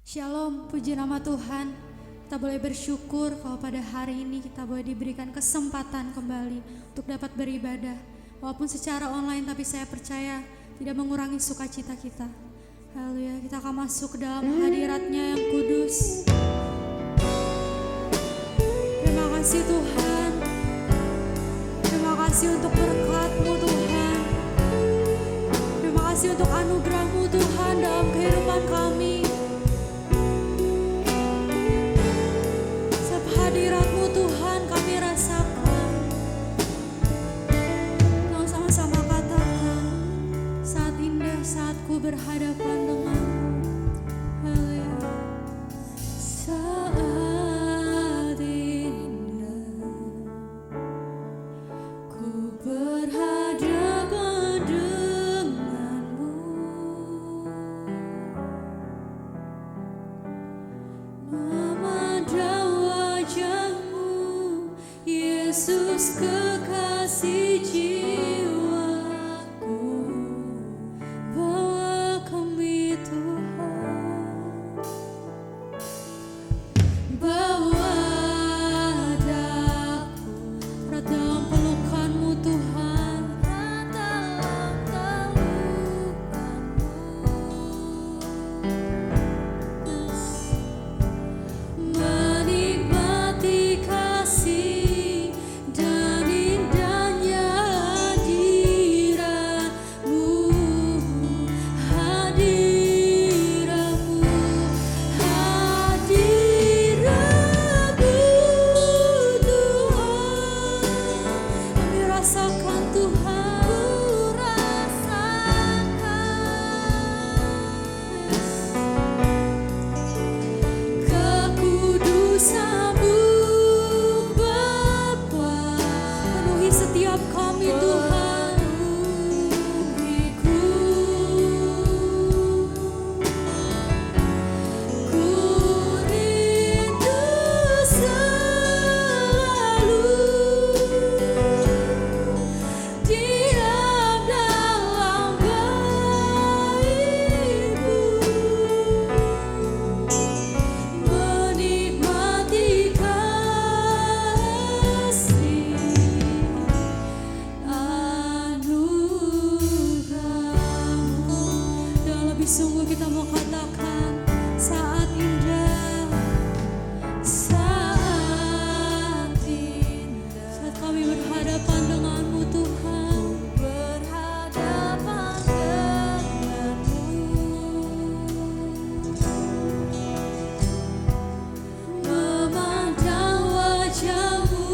Shalom, puji nama Tuhan. Kita boleh bersyukur kalau pada hari ini kita boleh diberikan kesempatan kembali untuk dapat beribadah. Walaupun secara online, tapi saya percaya tidak mengurangi sukacita kita. Haleluya, kita akan masuk ke dalam hadirat-Nya yang kudus. Terima kasih Tuhan. Terima kasih untuk berkat-Mu Tuhan. Terima kasih untuk anugerah-Mu Tuhan dalam kehidupan kami. Hadirat-Mu Tuhan kami rasakan. Kau sama-sama katakan, saat indah saat ku berhadapan denganmu. Haleluya. Saat indah ku berhadapan denganmu, memandang Yesus kekasih jiwaku, bawa kami Tuhan, bawa daku erat dalam pelukan-Mu Tuhan, erat dalam pelukan-Mu, menikmati kasih sungguh kita mau katakan saat indah, saat indah, saat kami berhadapan dengan-Mu Tuhan, berhadapan dengan-Mu, memandang wajah-Mu,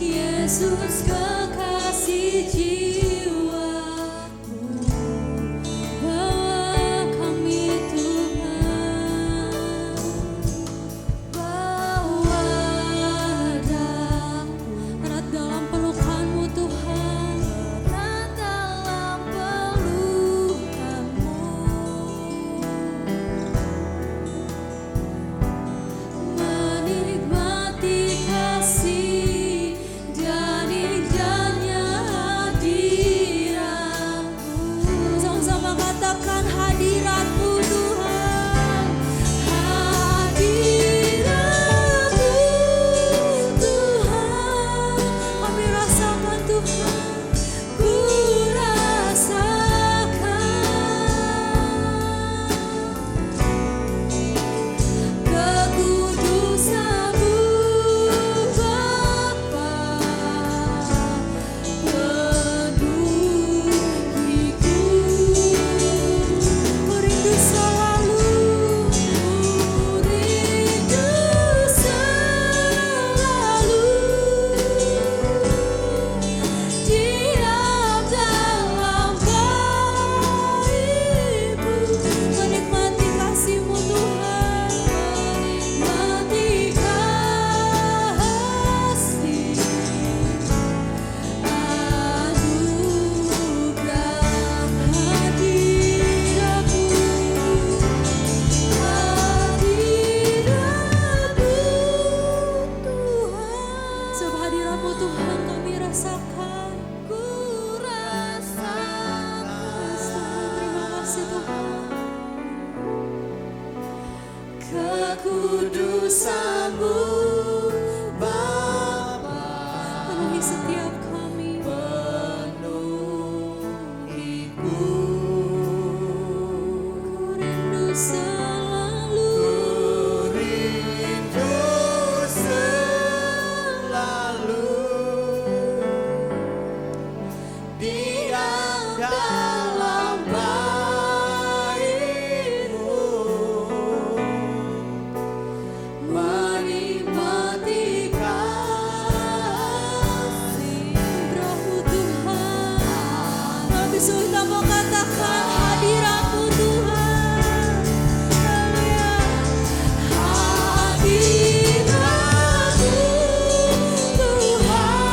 Yesus kekasih jiwa. Tuhan kekudusan-Mu Bapa, penuhi setiap kami. penuhiku. Ku rindu selalu, Ku rindu selalu diam dalam bait-Mu, menikmati kasih Roh-Mu Tuhan. Kami sudah mau katakan hadirat-Mu Tuhan. Haleluya. hadirat-Mu Tuhan,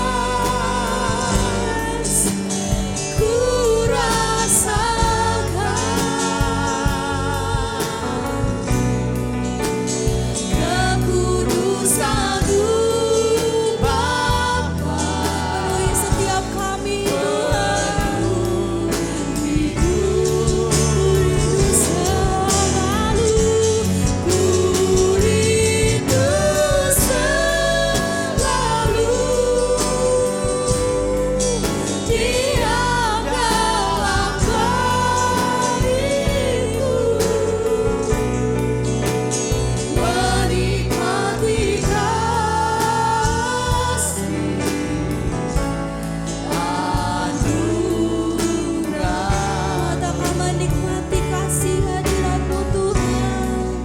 ku rasakan kekudusan-Mu Bapa, Penuhi setiap kami Tuhan. hidup selalu, ku rindu selalu diam dalam bait-Mu, menikmati kasih anugerah. Katakan menikmati kasih hadirat-Mu Tuhan.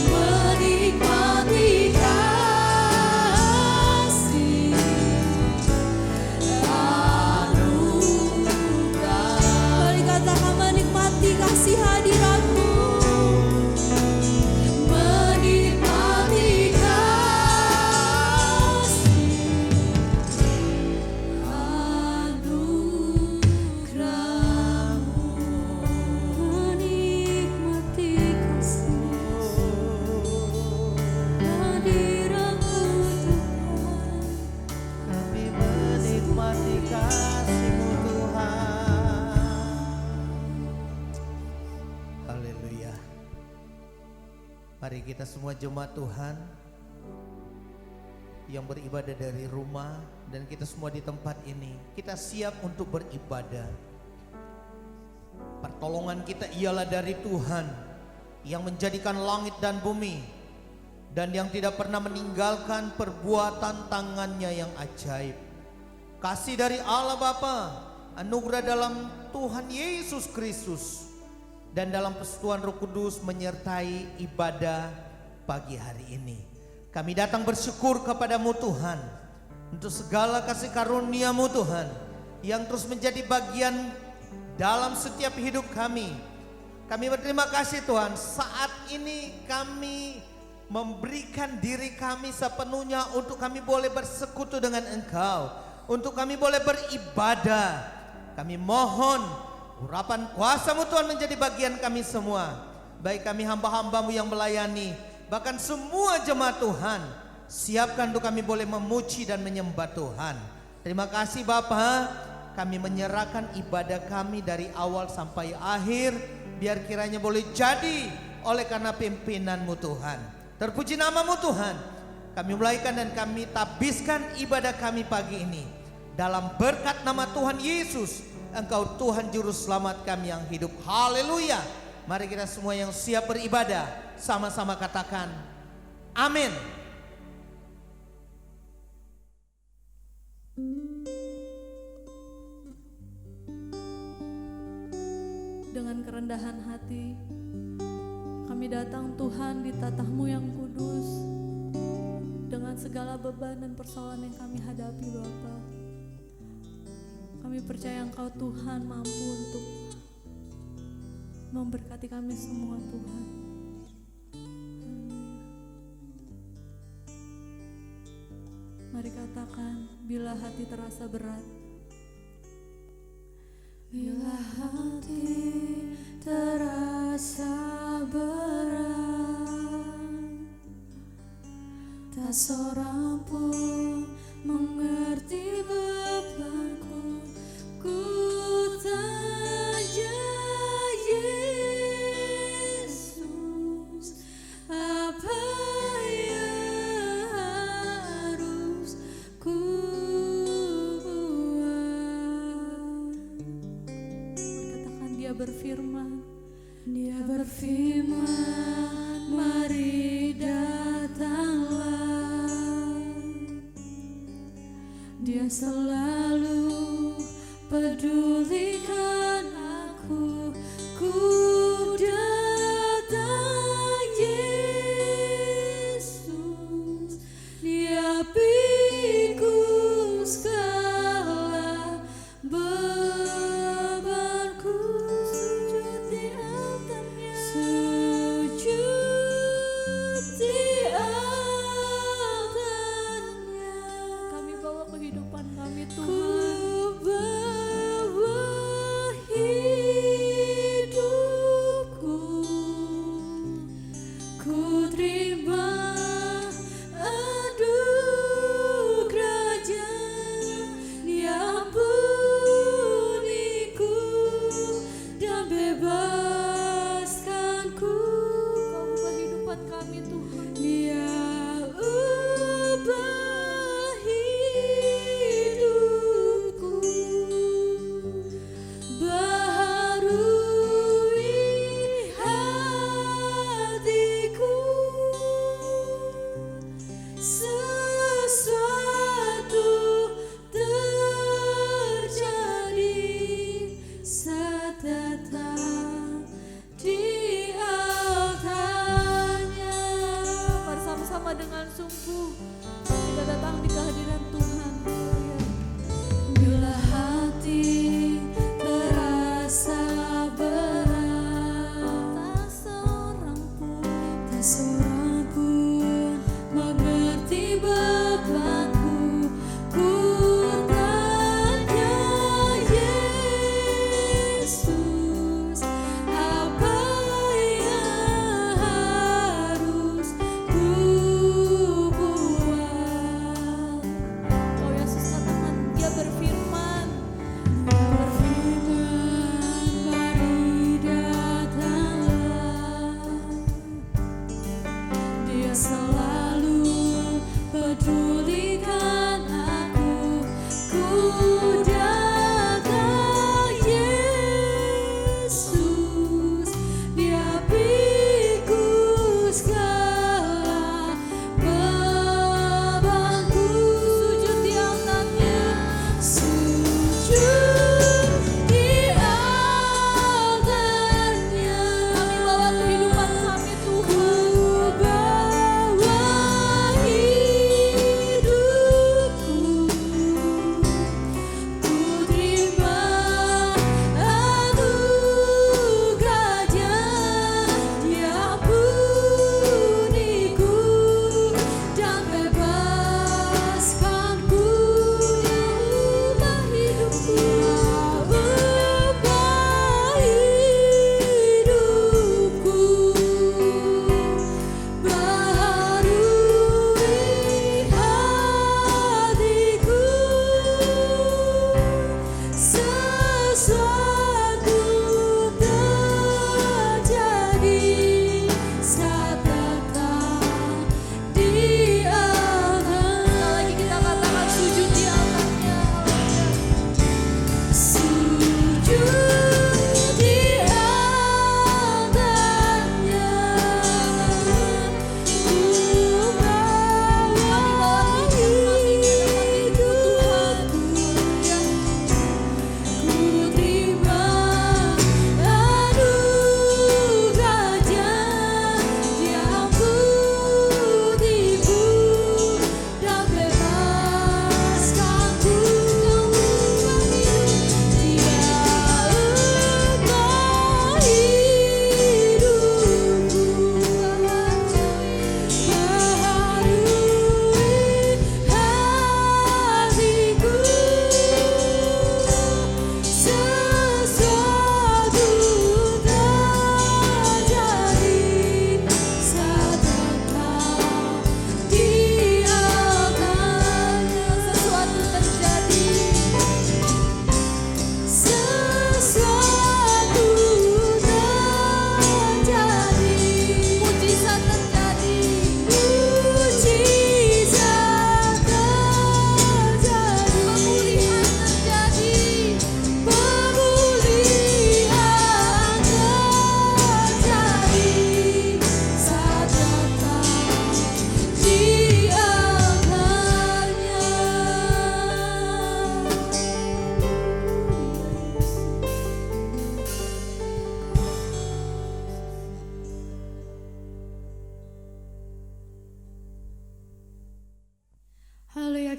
Menikmati kasih anugerah. Mari katakan menikmati kasih hadirat-Mu. Menikmati kasih anugerah-Mu. Menikmati kasih hadirat-Mu Tuhan. Kami menikmati kasih-Mu Tuhan. Haleluya. Mari kita semua jemaat Tuhan yang beribadah dari rumah dan kita semua di tempat ini, kita siap untuk beribadah. Pertolongan kita ialah dari Tuhan yang menjadikan langit dan bumi dan yang tidak pernah meninggalkan perbuatan tangannya yang ajaib. Kasih dari Allah Bapa, anugerah dalam Tuhan Yesus Kristus dan dalam persekutuan Roh Kudus menyertai ibadah pagi hari ini. Kami datang bersyukur kepada-Mu Tuhan untuk segala kasih karunia-Mu Tuhan yang terus menjadi bagian dalam setiap hidup kami. Kami berterima kasih Tuhan, saat ini kami memberikan diri kami sepenuhnya untuk kami boleh bersekutu dengan Engkau, untuk kami boleh beribadah. Kami mohon urapan kuasa-Mu Tuhan menjadi bagian kami semua, baik kami hamba-hamba-Mu yang melayani, bahkan semua jemaat Tuhan. Siapkan untuk kami boleh memuji dan menyembah Tuhan. Terima kasih Bapa, kami menyerahkan ibadah kami dari awal sampai akhir, biar kiranya boleh jadi oleh karena pimpinan-Mu Tuhan. Terpuji nama-Mu Tuhan. Kami mulaikan dan kami tabiskan ibadah kami pagi ini dalam berkat nama Tuhan Yesus. Engkau Tuhan Juru Selamat kami yang hidup. Haleluya. Mari kita semua yang siap beribadah sama-sama katakan amin. Dengan kerendahan hati kami datang Tuhan di tatah-Mu yang kudus, dengan segala beban dan persoalan yang kami hadapi Bapa. Kami percaya Engkau Tuhan mampu untuk memberkati kami semua Tuhan. Mari katakan, bila hati terasa berat, Bila hati terasa berat, tak seorang pun mengerti bebanku. Ku tanya Yesus, apa Dia berfirman, mari datanglah. Dia selalu pedulikan aku. Ku datang Yesus, Dia pikul segala bebanku. Sujud di altarnya, sujud di altarnya. Kami bawa kehidupan kami Tuhan. Ku bawa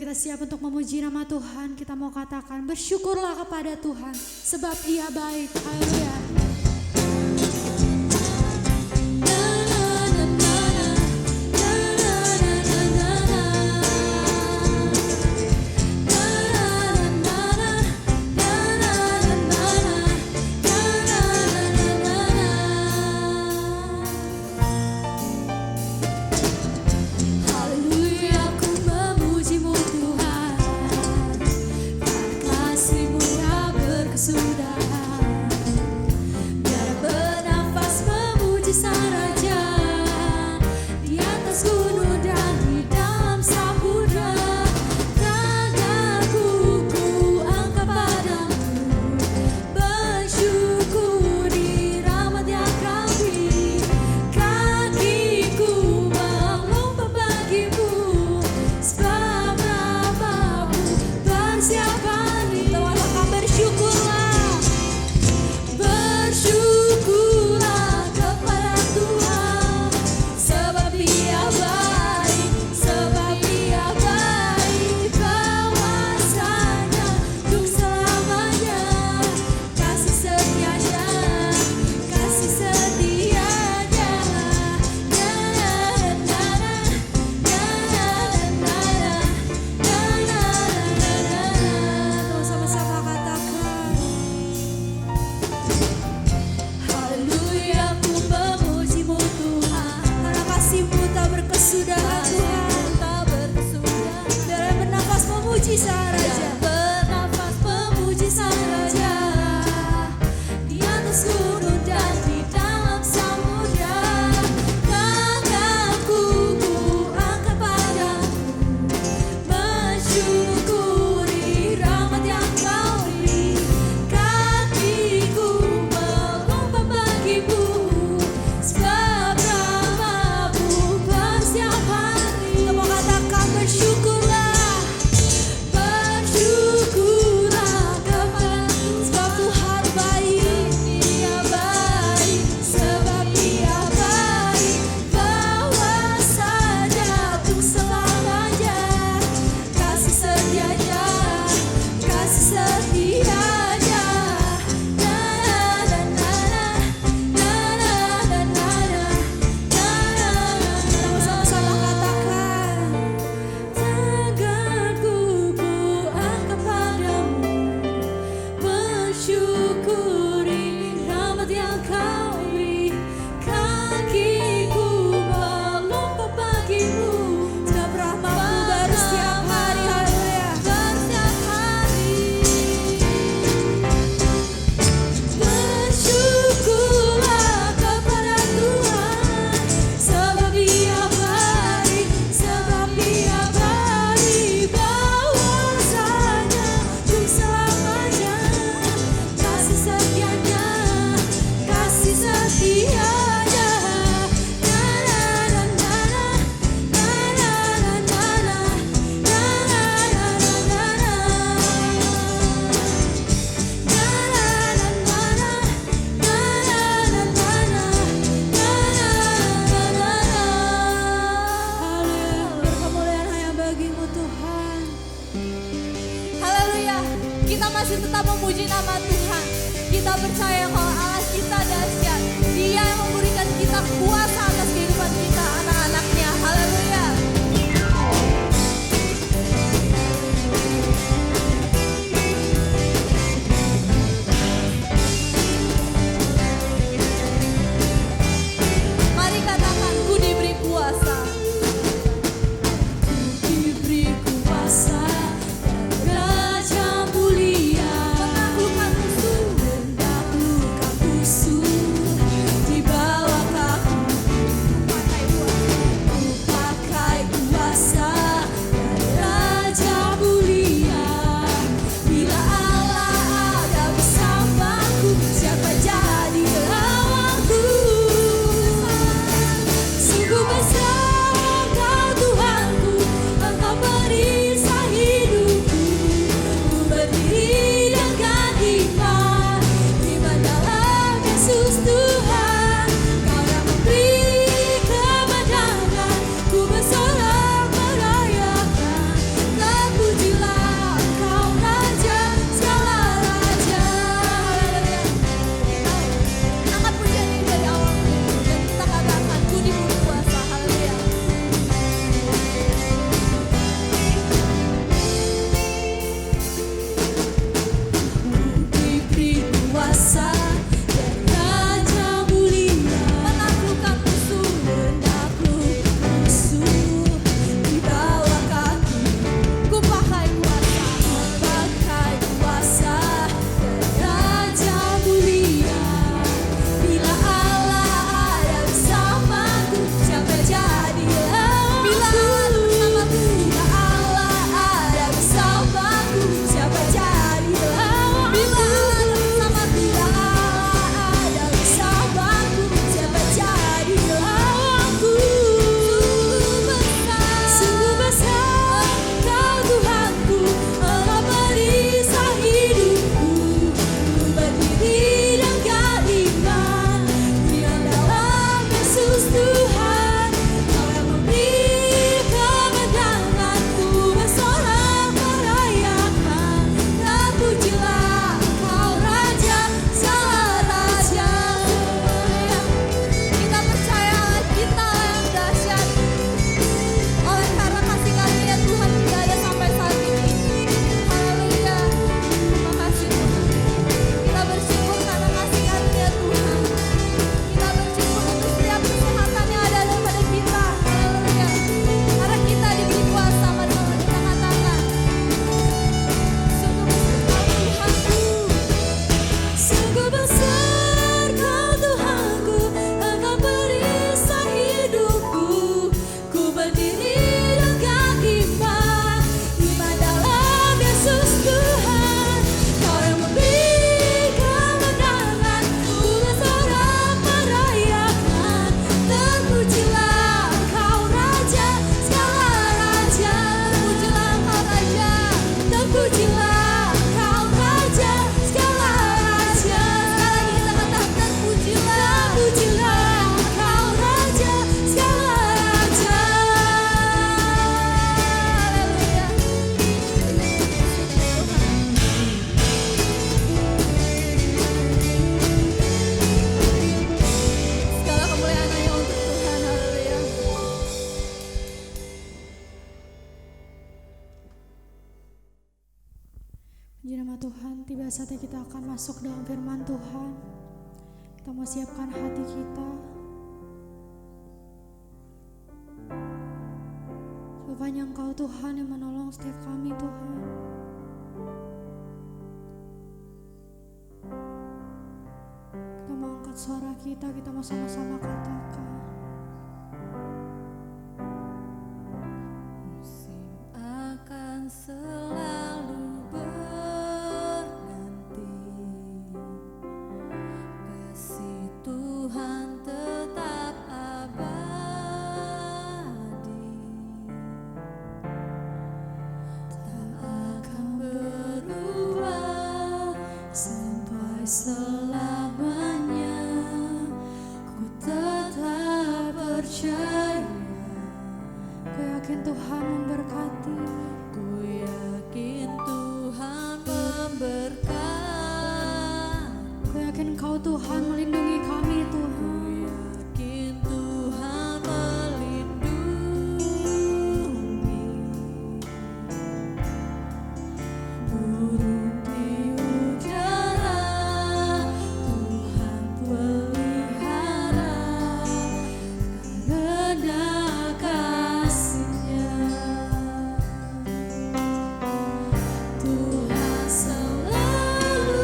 kita siap untuk memuji nama Tuhan, kita mau katakan bersyukurlah kepada Tuhan sebab Ia baik. Haleluya. Haleluya, ku memuji-Mu Tuhan, kasih-Mu yang berkesudahan. Biar bernafas memuji Sang Raja, di atas gunung dan di dalam samudra. Tanganku ku angkat padamu, bersyukuri rahmat yang Kau beri. Kakiku melompat bagimu, sebab namamu bersiapkan di tawar. Bersyukurlah, bersyukurlah kepada Tuhan, sebab Dia baik, sebab Dia baik. Kuasanya untuk selamanya, kasih setianya, kasih setianya. Sama-sama katakan. Haleluya, ku memuji-Mu Tuhan, Karena kasih-Mu tak berkesudahan Tuhan. tak berkesudahan. Biar bernafas memuji Sang Raja. Bernafas memuji Sang Raja, di atas gunung dan di dalam samudra. Tanganku ku angkat padamu, bersyukuri rahmat yang Kau beri. Kakiku melompat bagimu, sebab namamu bersiap hari. Kita mau katakan bersyukurlah. Bersyukurlah kepada Sebab Tuhan baik. Dia baik, sebab Dia baik. Bahwasanya untuk selamanya, kasih setianya, kasih setianya. Sama-sama katakan. Tanganku ku angkat padamu, bersyukuri rahmat yang Kau beri. Kakiku melompat bagimu, Sebab rahmat-Mu baru setiap hari. Haleluya. bersiap hari. Bersyukurlah kepada Tuhan, sebab Dia baik, sebab Dia baik. Bahwasanya untuk selamanya, kasih setianya, kasih setianya. Berkemuliaan hanya bagi-Mu Tuhan. Haleluya, kita masih tetap memuji nama Tuhan. Kita percaya kalau Allah kita dahsyat. Dia yang memberikan kita kuasa atas kehidupan kita, anak-anaknya. Haleluya. Mari katakan, ku diberi kuasa. Diberi kuasa dan raja mulia, menaklukkan musuh, menaklukkan pada saatnya kita akan masuk dalam firman Tuhan. Kita mau siapkan hati kita. Rupanya Engkau Tuhan yang menolong setiap kami Tuhan. Kita mau angkat suara kita mau sama-sama katakan. Musim akan selalu berganti, kasih Tuhan tetap abadi, tak akan berubah sampai selamanya. Ku tetap percaya, Ku yakin Tuhan memberkati. ku yakin Tuhan memberkati. Ku yakin Engkau Tuhan melindungi kami Tuhan. Yakin Tuhan melindungi, burung di udara Tuhan pelihara, karena kasih-Nya Tuhan selalu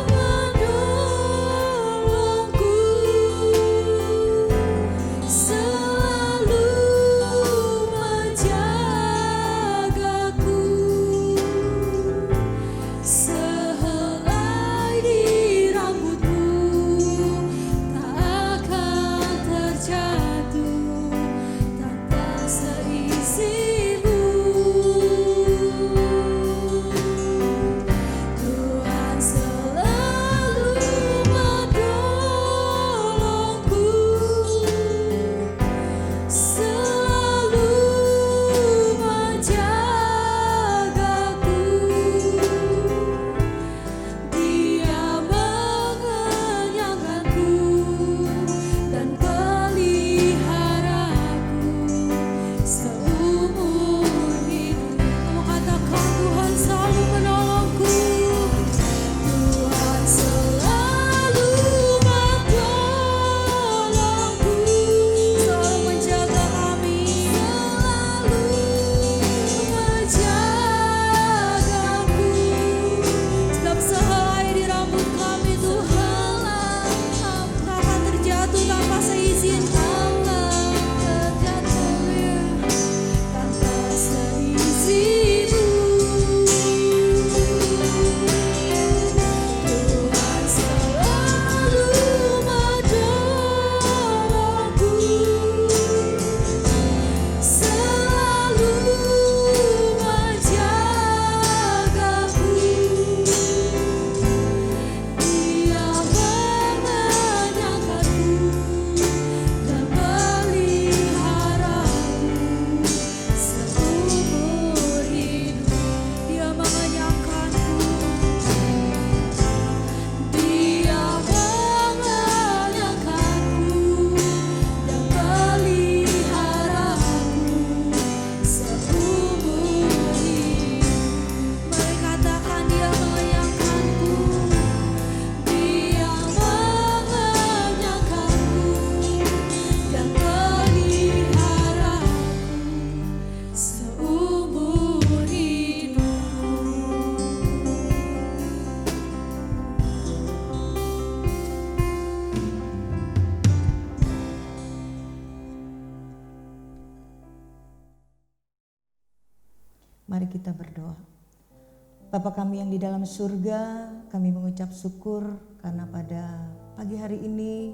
menolongku, selalu menjagaku, sehelai di rambutmu tak akan terjatuh tanpa seizinmu. Tuhan selalu menolongku, selalu menjagaku, Dia mengenyangkanku dan peliharaku seumur hidup. Kamu katakan Tuhan selalu menolongku. Tuhan selalu menolongku, selalu menjaga kami, selalu menjagaku, setiap sehelai di rambut kami Tuhan tak akan terjatuh tanpa seizin Allah, terjatuh tanpa seizinmu. Tuhan selalu menolongku, selalu menjagaku, Dia mengenyangkanku dan peliharaku seumur hidup. Dia mengenyangkanku, Dia mengenyangkanku dan peliharaku seumur hidup. Mari katakan Dia mengenyangkanku, Dia mengenyangkanku dan peliharaku seumur hidup. Mari kita berdoa. Bapa kami yang di dalam surga, kami mengucap syukur karena pada pagi hari ini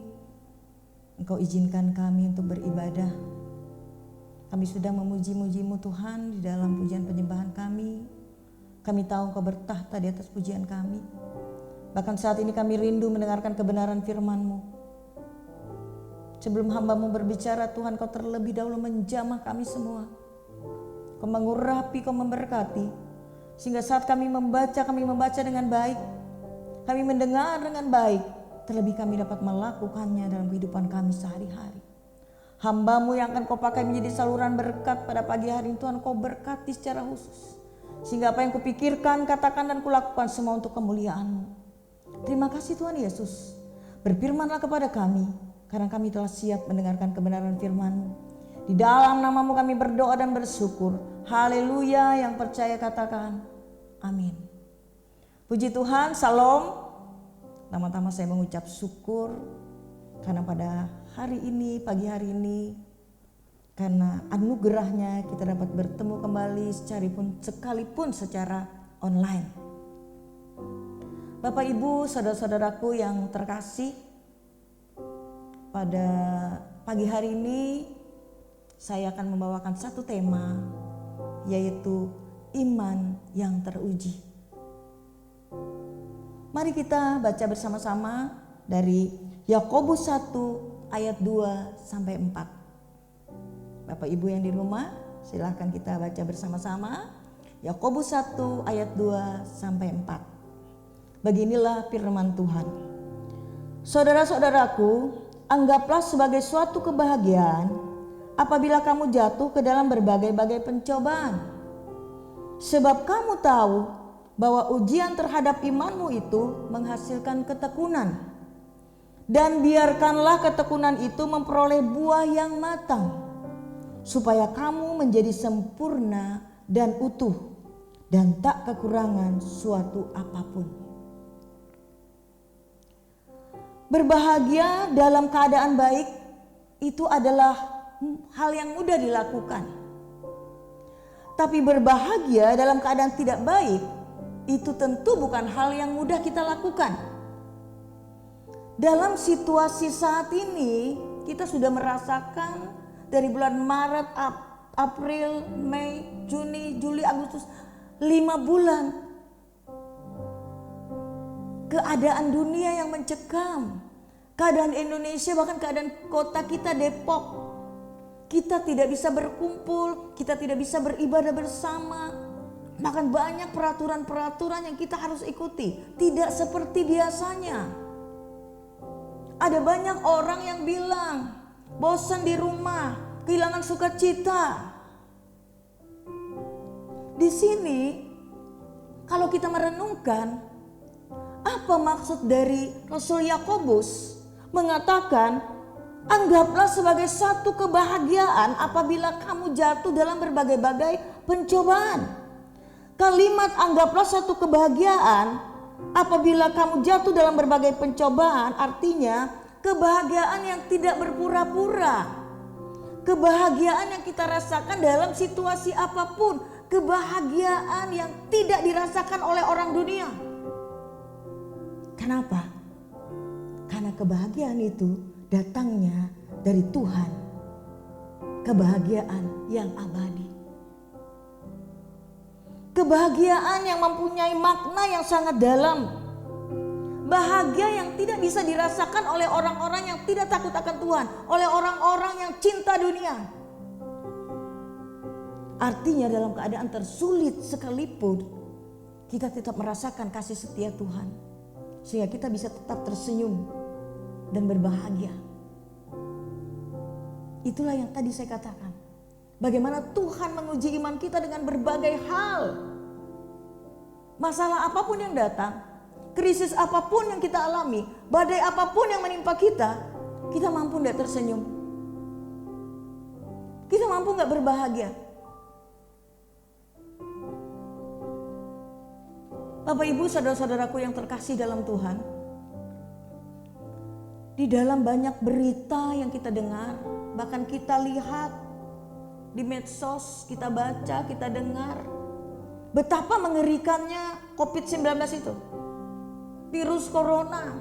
Engkau izinkan kami untuk beribadah. Kami sudah memuji-muji-Mu Tuhan di dalam pujian penyembahan kami. Kami tahu Engkau bertahta di atas pujian kami. Bahkan saat ini kami rindu mendengarkan kebenaran firman-Mu. Sebelum hamba-Mu berbicara, Tuhan Kau terlebih dahulu menjamah kami semua. Kau mengurapi, Kau memberkati. Sehingga saat kami membaca dengan baik. Kami mendengar dengan baik. Terlebih kami dapat melakukannya dalam kehidupan kami sehari-hari. Hamba-Mu yang akan Kau pakai menjadi saluran berkat pada pagi hari ini, Tuhan Kau berkati secara khusus. Sehingga apa yang kupikirkan, katakan dan kulakukan semua untuk kemuliaan-Mu. Terima kasih Tuhan Yesus. Berfirmanlah kepada kami, karena kami telah siap mendengarkan kebenaran firman-Mu. Di dalam nama-Mu kami berdoa dan bersyukur. Haleluya, yang percaya katakan amin. Puji Tuhan, salam. Pertama-tama saya mengucap syukur karena pada hari ini, pagi hari ini, karena anugerahnya kita dapat bertemu kembali sekalipun secara online. Bapak Ibu, saudara-saudaraku yang terkasih, pada pagi hari ini saya akan membawakan satu tema, yaitu iman yang teruji. Mari kita baca bersama-sama dari Yakobus 1 ayat 2 sampai 4. Bapak Ibu yang di rumah, silahkan kita baca bersama-sama. Yakobus 1 ayat 2 sampai 4. Beginilah firman Tuhan. Saudara-saudaraku, anggaplah sebagai suatu kebahagiaan apabila kamu jatuh ke dalam berbagai-bagai pencobaan. Sebab kamu tahu bahwa ujian terhadap imanmu itu menghasilkan ketekunan. Dan biarkanlah ketekunan itu memperoleh buah yang matang, supaya kamu menjadi sempurna dan utuh dan tak kekurangan suatu apapun. Berbahagia dalam keadaan baik itu adalah hal yang mudah dilakukan. Tapi berbahagia dalam keadaan tidak baik itu tentu bukan hal yang mudah kita lakukan. Dalam situasi saat ini kita sudah merasakan dari bulan Maret, April, Mei, Juni, Juli, Agustus, 5 bulan. Keadaan dunia yang mencekam. Keadaan Indonesia, bahkan keadaan kota kita Depok. Kita tidak bisa berkumpul, kita tidak bisa beribadah bersama. Bahkan banyak peraturan-peraturan yang kita harus ikuti. Tidak seperti biasanya. Ada banyak orang yang bilang, bosan di rumah, kehilangan sukacita. Di sini, kalau kita merenungkan, apa maksud dari Rasul Yakobus mengatakan, anggaplah sebagai satu kebahagiaan apabila kamu jatuh dalam berbagai-bagai pencobaan. Kalimat anggaplah satu kebahagiaan apabila kamu jatuh dalam berbagai pencobaan artinya kebahagiaan yang tidak berpura-pura. Kebahagiaan yang kita rasakan dalam situasi apapun. Kebahagiaan yang tidak dirasakan oleh orang dunia. Kenapa? Karena kebahagiaan itu datangnya dari Tuhan. Kebahagiaan yang abadi. Kebahagiaan yang mempunyai makna yang sangat dalam. Bahagia yang tidak bisa dirasakan oleh orang-orang yang tidak takut akan Tuhan, oleh orang-orang yang cinta dunia. Artinya dalam keadaan tersulit sekalipun kita tetap merasakan kasih setia Tuhan, sehingga kita bisa tetap tersenyum dan berbahagia. Itulah yang tadi saya katakan. Bagaimana Tuhan menguji iman kita dengan berbagai hal. Masalah apapun yang datang, krisis apapun yang kita alami, badai apapun yang menimpa kita mampu tidak tersenyum? Kita mampu nggak berbahagia? Bapak Ibu, saudara-saudaraku yang terkasih dalam Tuhan, di dalam banyak berita yang kita dengar, bahkan kita lihat di medsos, kita baca, kita dengar, betapa mengerikannya COVID-19 itu. Virus corona.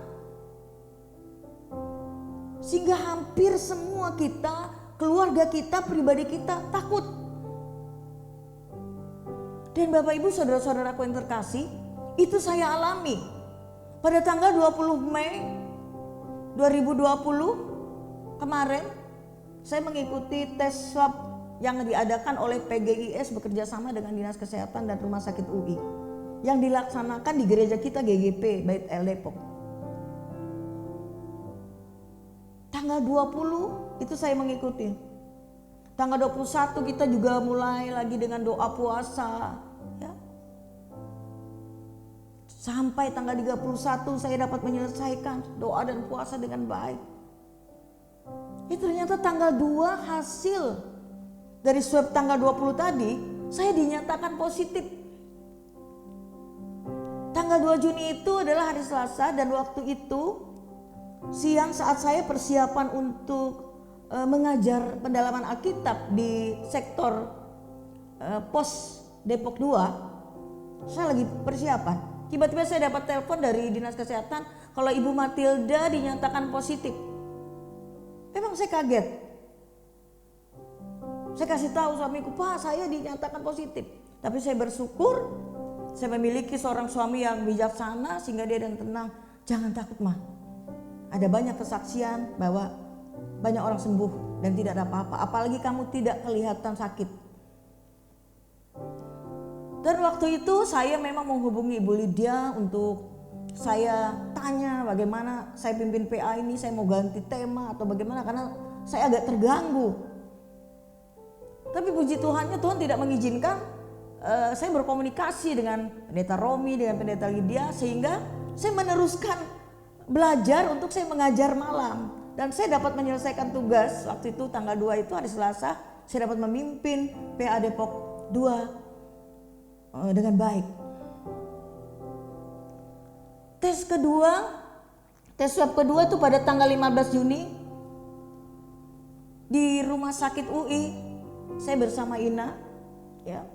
Sehingga hampir semua kita, keluarga kita, pribadi kita takut. Dan Bapak Ibu, saudara-saudaraku yang terkasih, itu saya alami. Pada tanggal 20 Mei 2020 kemarin, saya mengikuti tes swab yang diadakan oleh PGIS bekerja sama dengan Dinas Kesehatan dan Rumah Sakit UI yang dilaksanakan di gereja kita GGP Bait El Depok. Tanggal 20 itu saya mengikuti. Tanggal 21 kita juga mulai lagi dengan doa puasa, ya. Sampai tanggal 31 saya dapat menyelesaikan doa dan puasa dengan baik. Ternyata tanggal 2 hasil dari swab tanggal 20 tadi, saya dinyatakan positif. Tanggal 2 Juni itu adalah hari Selasa, dan waktu itu siang saat saya persiapan untuk mengajar pendalaman Alkitab di sektor pos Depok 2, saya lagi persiapan. Tiba-tiba saya dapat telepon dari Dinas Kesehatan kalau Ibu Matilda dinyatakan positif. Memang saya kaget. Saya kasih tahu suamiku, Pak, saya dinyatakan positif. Tapi saya bersyukur saya memiliki seorang suami yang bijaksana sehingga dia dan tenang. Jangan takut, Ma. Ada banyak kesaksian bahwa banyak orang sembuh dan tidak ada apa-apa. Apalagi kamu tidak kelihatan sakit. Dan waktu itu saya memang menghubungi Ibu Lydia untuk saya tanya bagaimana saya pimpin PA ini, saya mau ganti tema atau bagaimana, karena saya agak terganggu. Tapi puji Tuhannya, Tuhan tidak mengizinkan saya berkomunikasi dengan Pendeta Romi, dengan Pendeta Lydia, sehingga saya meneruskan belajar untuk saya mengajar malam. Dan saya dapat menyelesaikan tugas waktu itu tanggal 2 itu hari Selasa, saya dapat memimpin PA Depok 2 dengan baik. Tes swab kedua itu pada tanggal 15 Juni di Rumah Sakit UI, saya bersama Ina, ya.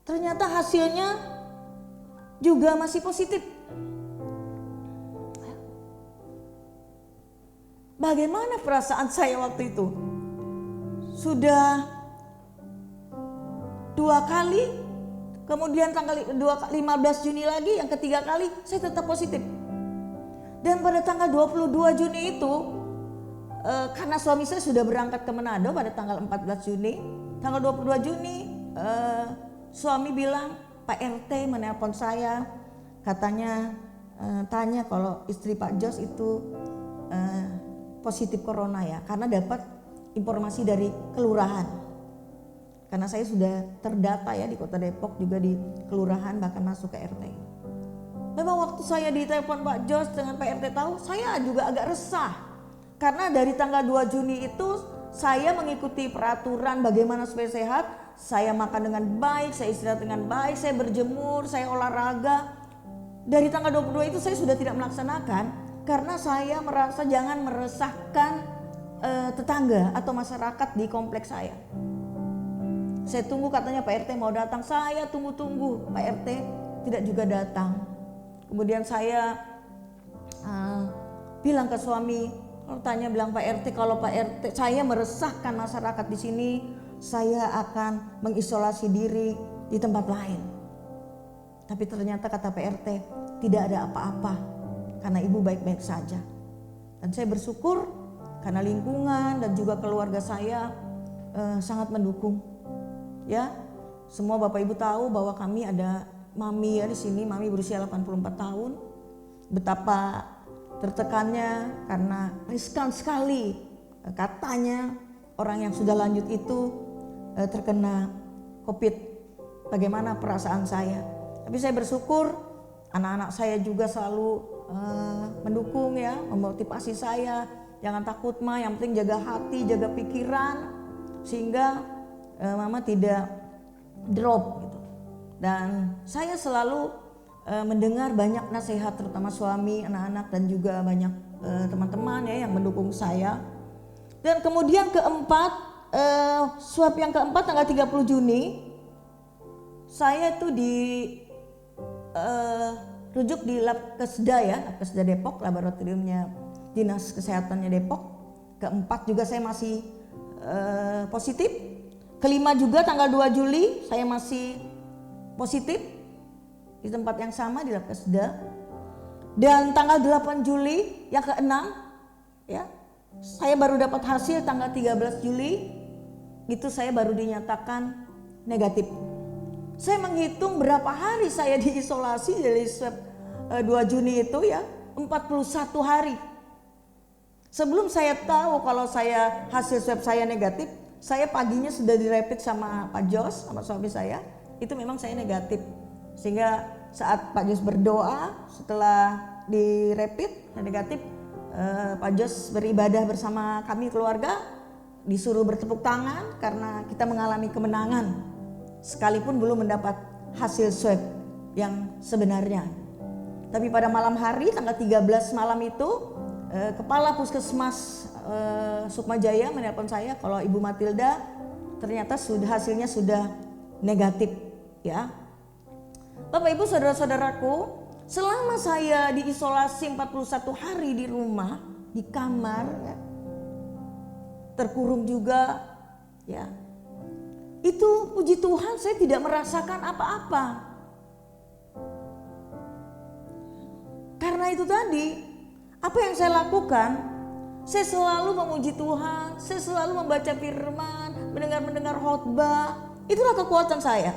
Ternyata hasilnya juga masih positif. Bagaimana perasaan saya waktu itu? Sudah 2 kali, kemudian tanggal 15 Juni lagi, yang ketiga kali saya tetap positif. Dan pada tanggal 22 Juni itu, karena suami saya sudah berangkat ke Manado pada tanggal 14 Juni, tanggal 22 Juni suami bilang, Pak RT menelpon saya, katanya tanya kalau istri Pak Jos itu positif corona ya, karena dapat informasi dari kelurahan. Karena saya sudah terdata ya di Kota Depok, juga di kelurahan, bahkan masuk ke RT. Memang waktu saya ditelepon Pak Jos dengan Pak RT tahu, saya juga agak resah. Karena dari tanggal 2 Juni itu saya mengikuti peraturan bagaimana supaya sehat. Saya makan dengan baik, saya istirahat dengan baik, saya berjemur, saya olahraga. Dari tanggal 22 itu saya sudah tidak melaksanakan karena saya merasa jangan meresahkan tetangga atau masyarakat di kompleks saya. Saya tunggu, katanya Pak RT mau datang, saya tunggu-tunggu, Pak RT tidak juga datang. Kemudian saya bilang ke suami, kalau tanya bilang Pak RT, kalau Pak RT saya meresahkan masyarakat di sini, saya akan mengisolasi diri di tempat lain. Tapi ternyata kata Pak RT tidak ada apa-apa karena ibu baik-baik saja. Dan saya bersyukur karena lingkungan dan juga keluarga saya sangat mendukung. Ya, semua Bapak Ibu tahu bahwa kami ada mami ya di sini, mami berusia 84 tahun. Betapa tertekannya karena riskan sekali katanya orang yang sudah lanjut itu terkena COVID. Bagaimana perasaan saya? Tapi saya bersyukur anak-anak saya juga selalu mendukung ya, memotivasi saya. Jangan takut Ma, yang penting jaga hati, jaga pikiran sehingga Mama tidak drop gitu. Dan saya selalu mendengar banyak nasihat, terutama suami, anak-anak dan juga banyak teman-teman ya yang mendukung saya. Dan kemudian keempat, swab yang keempat tanggal 30 Juni saya itu rujuk di Lab Kesda ya, Lab Kesda Depok, laboratoriumnya Dinas Kesehatannya Depok. Keempat juga saya masih positif. Kelima juga tanggal 2 Juli saya masih positif di tempat yang sama di Lab Kesda. Dan tanggal 8 Juli yang keenam ya, saya baru dapat hasil tanggal 13 Juli itu saya baru dinyatakan negatif. Saya menghitung berapa hari saya diisolasi dari swab 2 Juni itu ya, 41 hari. Sebelum saya tahu kalau saya hasil swab saya negatif, saya paginya sudah dirapid sama Pak Jos, sama suami saya, itu memang saya negatif. Sehingga saat Pak Jos berdoa setelah di rapid negatif, Pak Jos beribadah bersama kami keluarga, disuruh bertepuk tangan karena kita mengalami kemenangan sekalipun belum mendapat hasil swab yang sebenarnya. Tapi pada malam hari tanggal 13 malam itu Kepala Puskesmas Sukma Jaya menelpon saya kalau Ibu Matilda ternyata hasilnya sudah negatif ya. Bapak Ibu saudara-saudaraku, selama saya diisolasi 41 hari di rumah, di kamar ya, terkurung juga ya. Itu puji Tuhan saya tidak merasakan apa-apa. Karena itu tadi, apa yang saya lakukan? Saya selalu memuji Tuhan, saya selalu membaca firman, mendengar khotbah. Itulah kekuatan saya.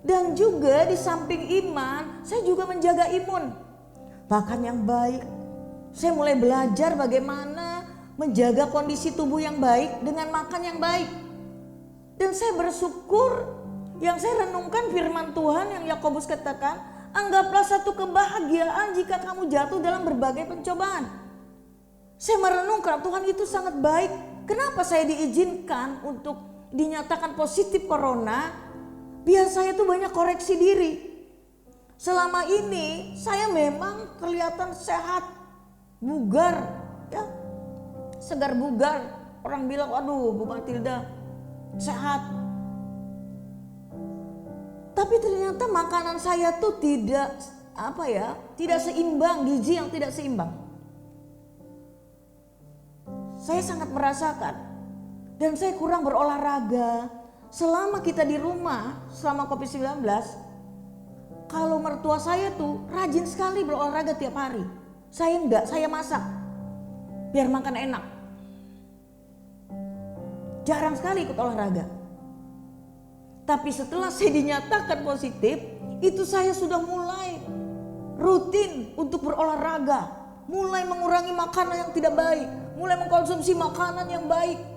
Dan juga di samping iman, saya juga menjaga imun. Bahkan yang baik, saya mulai belajar bagaimana menjaga kondisi tubuh yang baik dengan makan yang baik. Dan saya bersyukur yang saya renungkan firman Tuhan yang Yakobus katakan, anggaplah satu kebahagiaan jika kamu jatuh dalam berbagai pencobaan. Saya merenungkan Tuhan itu sangat baik. Kenapa saya diizinkan untuk dinyatakan positif corona? Biar saya tuh banyak koreksi diri. Selama ini saya memang kelihatan sehat, bugar, ya, segar bugar. Orang bilang, waduh Bu Matilda sehat. Tapi ternyata makanan saya tuh tidak tidak seimbang, gizi yang tidak seimbang. Saya sangat merasakan dan saya kurang berolahraga. Selama kita di rumah, selama COVID-19, kalau mertua saya tuh rajin sekali berolahraga tiap hari. Saya enggak, saya masak biar makan enak. Jarang sekali ikut olahraga. Tapi setelah saya dinyatakan positif, itu saya sudah mulai rutin untuk berolahraga, mulai mengurangi makanan yang tidak baik, mulai mengkonsumsi makanan yang baik.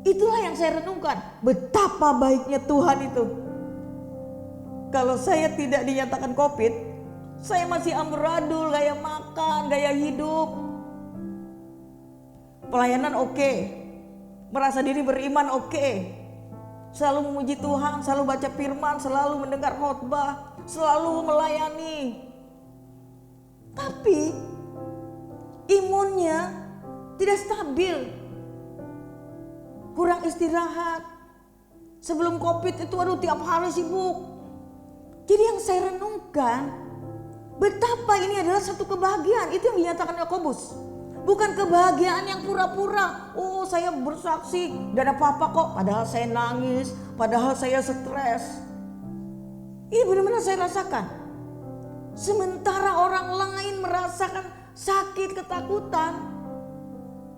Itulah yang saya renungkan, betapa baiknya Tuhan itu. Kalau saya tidak dinyatakan COVID, saya masih amburadul, gaya makan, gaya hidup. Pelayanan oke, merasa diri beriman oke. Selalu memuji Tuhan, selalu baca firman, selalu mendengar khotbah, selalu melayani. Tapi imunnya tidak stabil. Kurang istirahat. Sebelum COVID itu tiap hari sibuk. Jadi yang saya renungkan, betapa ini adalah satu kebahagiaan. Itu yang dinyatakan Yakobus. Bukan kebahagiaan yang pura-pura. Oh, saya bersaksi, tidak ada apa-apa kok. Padahal saya nangis, padahal saya stres. Ini benar-benar saya rasakan. Sementara orang lain merasakan sakit, ketakutan,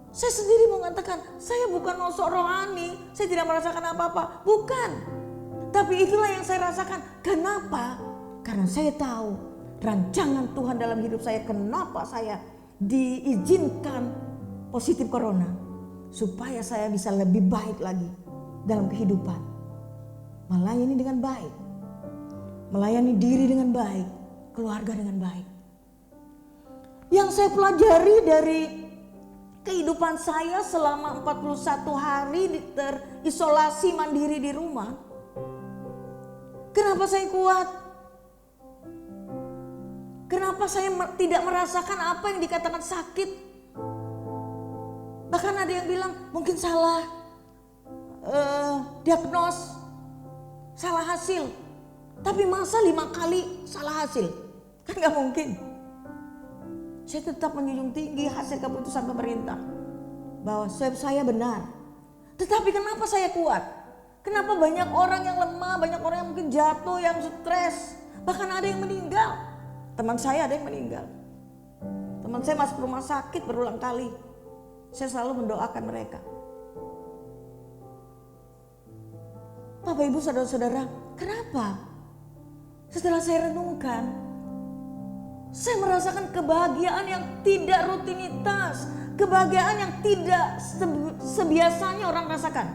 saya sendiri mengatakan, saya bukan mau sok rohani, saya tidak merasakan apa-apa. Bukan. Tapi itulah yang saya rasakan. Kenapa? Karena saya tahu rancangan Tuhan dalam hidup saya. Kenapa saya diizinkan positif corona? Supaya saya bisa lebih baik lagi dalam kehidupan. Melayani dengan baik. Melayani diri dengan baik. Keluarga dengan baik. Yang saya pelajari dari kehidupan saya selama 41 hari terisolasi mandiri di rumah. Kenapa saya kuat? Kenapa saya tidak merasakan apa yang dikatakan sakit? Bahkan ada yang bilang mungkin salah diagnos, salah hasil. Tapi masa 5 kali salah hasil? Kan gak mungkin. Saya tetap menjunjung tinggi hasil keputusan pemerintah bahwa swab saya benar. Tetapi kenapa saya kuat? Kenapa banyak orang yang lemah, banyak orang yang mungkin jatuh, yang stres, bahkan ada yang meninggal. Teman saya ada yang meninggal. Teman saya masuk rumah sakit berulang kali. Saya selalu mendoakan mereka. Bapak Ibu saudara-saudara, kenapa? Setelah saya renungkan, saya merasakan kebahagiaan yang tidak rutinitas, kebahagiaan yang tidak sebiasanya orang rasakan.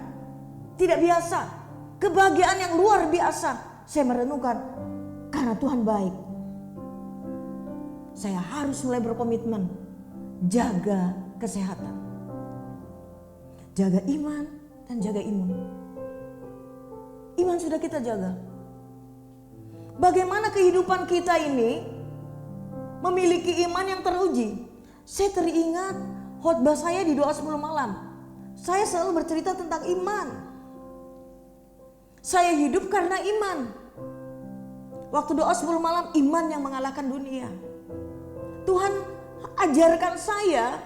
Tidak biasa, kebahagiaan yang luar biasa. saya merenungkan karena Tuhan baik. Saya harus mulai berkomitmen jaga kesehatan, jaga iman dan jaga imun. Iman sudah kita jaga. Bagaimana kehidupan kita ini memiliki iman yang teruji? Saya teringat khotbah saya di doa 10 malam. Saya selalu bercerita tentang iman. Saya hidup karena iman. Waktu doa 10 malam, iman yang mengalahkan dunia. Tuhan ajarkan saya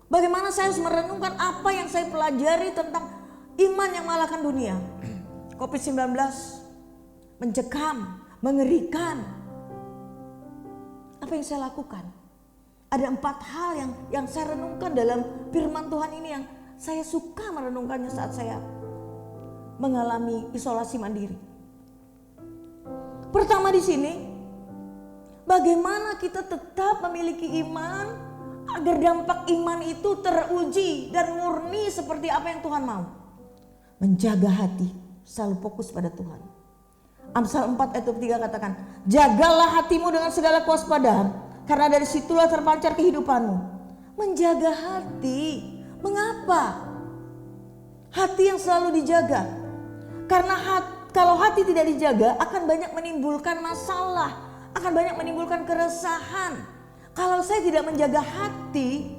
bagaimana saya harus merenungkan apa yang saya pelajari tentang iman yang mengalahkan dunia. COVID-19 mencekam, mengerikan. Apa yang saya lakukan? Ada 4 hal yang saya renungkan dalam firman Tuhan ini yang saya suka merenungkannya saat saya mengalami isolasi mandiri. Pertama di sini, bagaimana kita tetap memiliki iman agar dampak iman itu teruji dan murni seperti apa yang Tuhan mau. Menjaga hati, selalu fokus pada Tuhan. Amsal 4 ayat 3 katakan, jagalah hatimu dengan segala kewaspadaan, karena dari situlah terpancar kehidupanmu. Menjaga hati, mengapa? Hati yang selalu dijaga. Karena kalau hati tidak dijaga akan banyak menimbulkan masalah, akan banyak menimbulkan keresahan. Kalau saya tidak menjaga hati,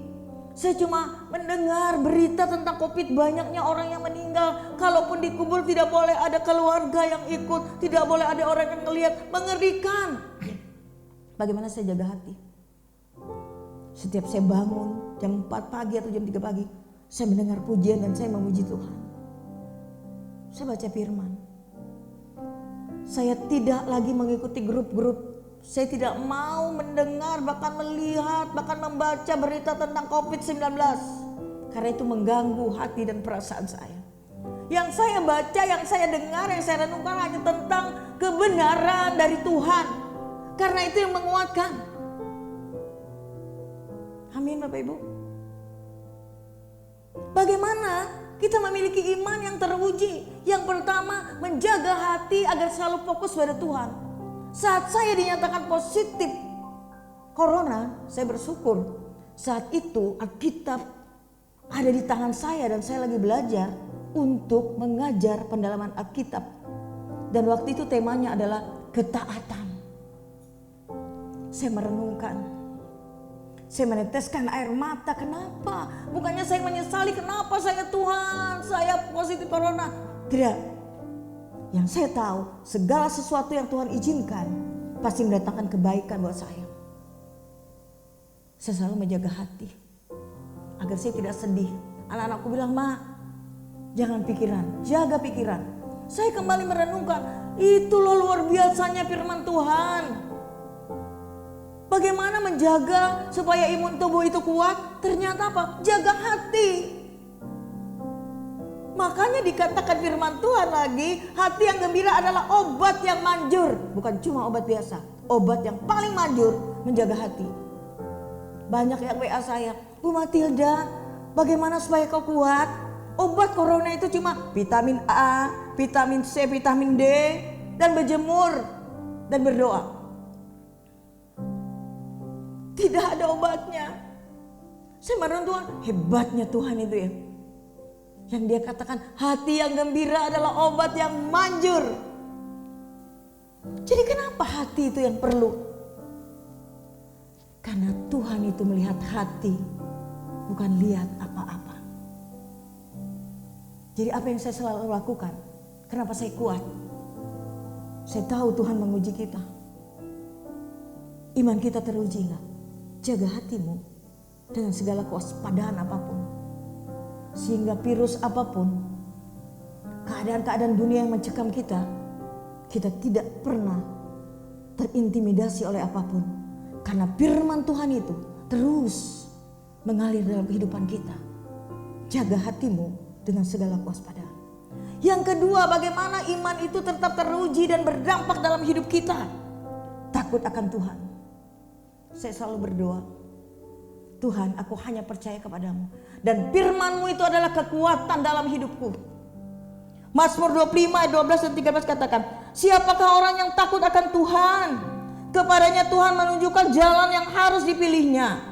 saya cuma mendengar berita tentang COVID, banyaknya orang yang meninggal. Kalaupun dikubur tidak boleh ada keluarga yang ikut, tidak boleh ada orang yang melihat, mengerikan. Bagaimana saya jaga hati? Setiap saya bangun jam 4 pagi atau jam 3 pagi, saya mendengar pujian dan saya memuji Tuhan. Saya baca firman. Saya tidak lagi mengikuti grup-grup. Saya tidak mau mendengar, bahkan melihat, bahkan membaca berita tentang COVID-19. Karena itu mengganggu hati dan perasaan saya. Yang saya baca, yang saya dengar, yang saya renungkan hanya tentang kebenaran dari Tuhan. Karena itu yang menguatkan. Amin Bapak Ibu. Bagaimana kita memiliki iman yang teruji? Yang pertama, menjaga hati agar selalu fokus pada Tuhan. Saat saya dinyatakan positif corona, saya bersyukur. Saat itu Alkitab ada di tangan saya dan saya lagi belajar untuk mengajar pendalaman Alkitab. Dan waktu itu temanya adalah ketaatan. Saya merenungkan. Saya meneteskan air mata. Kenapa? Bukannya saya menyesali kenapa saya Tuhan, saya positif corona. Tidak. Yang saya tahu, segala sesuatu yang Tuhan izinkan pasti mendatangkan kebaikan buat saya. Saya selalu menjaga hati agar saya tidak sedih. Anak-anakku bilang, "Ma, jangan pikiran, jaga pikiran." Saya kembali merenungkan, itu loh luar biasanya firman Tuhan. Bagaimana menjaga supaya imun tubuh itu kuat? Ternyata apa? Jaga hati. Makanya dikatakan firman Tuhan lagi, hati yang gembira adalah obat yang manjur. Bukan cuma obat biasa, obat yang paling manjur menjaga hati. Banyak yang WA saya, Bu Matilda, bagaimana supaya kau kuat? Obat corona itu cuma vitamin A, vitamin C, vitamin D, dan berjemur dan berdoa. Tidak ada obatnya. Saya merenung Tuhan, hebatnya Tuhan itu ya. Yang dia katakan hati yang gembira adalah obat yang manjur. Jadi kenapa hati itu yang perlu? Karena Tuhan itu melihat hati, bukan lihat apa-apa. Jadi apa yang saya selalu lakukan? Kenapa saya kuat? Saya tahu Tuhan menguji kita. Iman kita teruji enggak? Jaga hatimu dengan segala kewaspadaan apapun. Sehingga virus apapun, keadaan-keadaan dunia yang mencekam kita, kita tidak pernah terintimidasi oleh apapun. Karena firman Tuhan itu terus mengalir dalam kehidupan kita. Jaga hatimu dengan segala kewaspadaan. Yang kedua, bagaimana iman itu tetap teruji dan berdampak dalam hidup kita? Takut akan Tuhan. Saya selalu berdoa, Tuhan, aku hanya percaya kepadamu. Dan firman-Mu itu adalah kekuatan dalam hidupku. Mazmur 25 ayat 12 dan 13 katakan, Siapakah orang yang takut akan Tuhan? Kepadanya Tuhan menunjukkan jalan yang harus dipilihnya.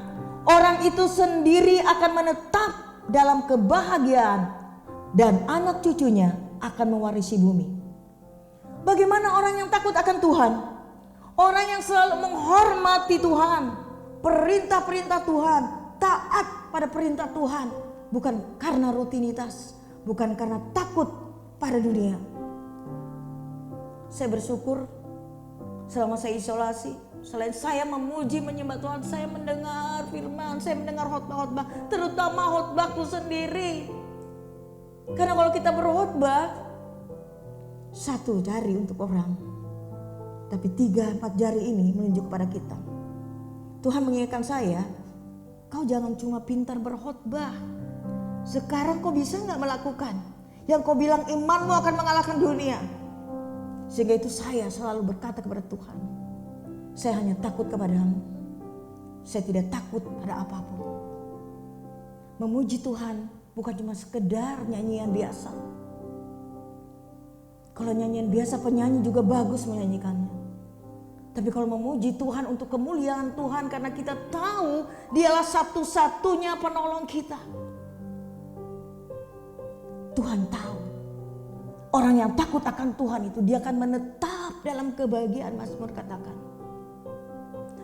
Orang itu sendiri akan menetap dalam kebahagiaan dan anak cucunya akan mewarisi bumi. Bagaimana orang yang takut akan Tuhan? Orang yang selalu menghormati Tuhan, perintah-perintah Tuhan, taat pada perintah Tuhan, bukan karena rutinitas, bukan karena takut pada dunia. Saya bersyukur selama saya isolasi, selain saya memuji menyembah Tuhan, saya mendengar firman, saya mendengar khotbah-khotbah, terutama khotbahku sendiri. Karena kalau kita berkhotbah, 1 jari untuk orang, tapi 3-4 jari ini menunjuk pada kita. Tuhan mengingatkan saya, kau jangan cuma pintar berkhotbah. Sekarang kau bisa gak melakukan yang kau bilang imanmu akan mengalahkan dunia. Sehingga itu saya selalu berkata kepada Tuhan, saya hanya takut kepadamu. Saya tidak takut pada apapun. Memuji Tuhan bukan cuma sekedar nyanyian biasa. Kalau nyanyian biasa, penyanyi juga bagus menyanyikannya. Tapi kalau memuji Tuhan untuk kemuliaan Tuhan, karena kita tahu Dialah satu-satunya penolong kita. Tuhan tahu orang yang takut akan Tuhan itu dia akan menetap dalam kebahagiaan. Mazmur katakan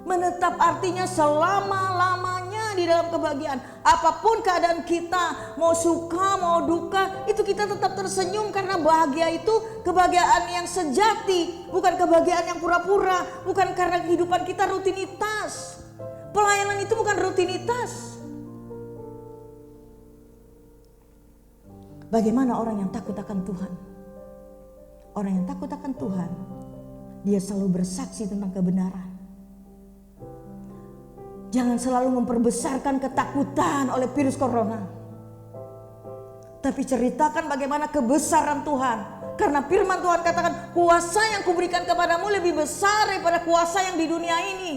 menetap artinya selama-lamanya di dalam kebahagiaan. Apapun keadaan kita, mau suka mau duka, itu kita tetap tersenyum karena bahagia itu kebahagiaan yang sejati, bukan kebahagiaan yang pura-pura, bukan karena kehidupan kita rutinitas. Pelayanan itu bukan rutinitas. Bagaimana orang yang takut akan Tuhan? Orang yang takut akan Tuhan, dia selalu bersaksi tentang kebenaran. Jangan selalu memperbesarkan ketakutan oleh virus corona. Tapi ceritakan bagaimana kebesaran Tuhan. Karena firman Tuhan katakan, kuasa yang kuberikan kepadamu lebih besar daripada kuasa yang di dunia ini.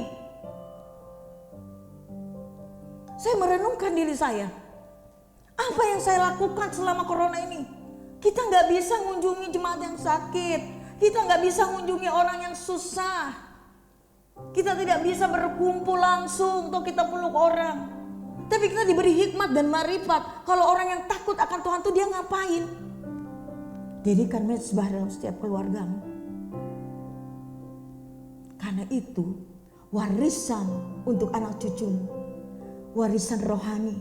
Saya merenungkan diri saya. Apa yang saya lakukan selama corona ini? Kita gak bisa mengunjungi jemaat yang sakit. Kita gak bisa mengunjungi orang yang susah. Kita tidak bisa berkumpul langsung untuk kita peluk orang. Tapi kita diberi hikmat dan marifat. Kalau orang yang takut akan Tuhan itu dia ngapain? Dirikan mezbah dalam setiap keluargamu. Karena itu warisan untuk anak cucumu. Warisan rohani.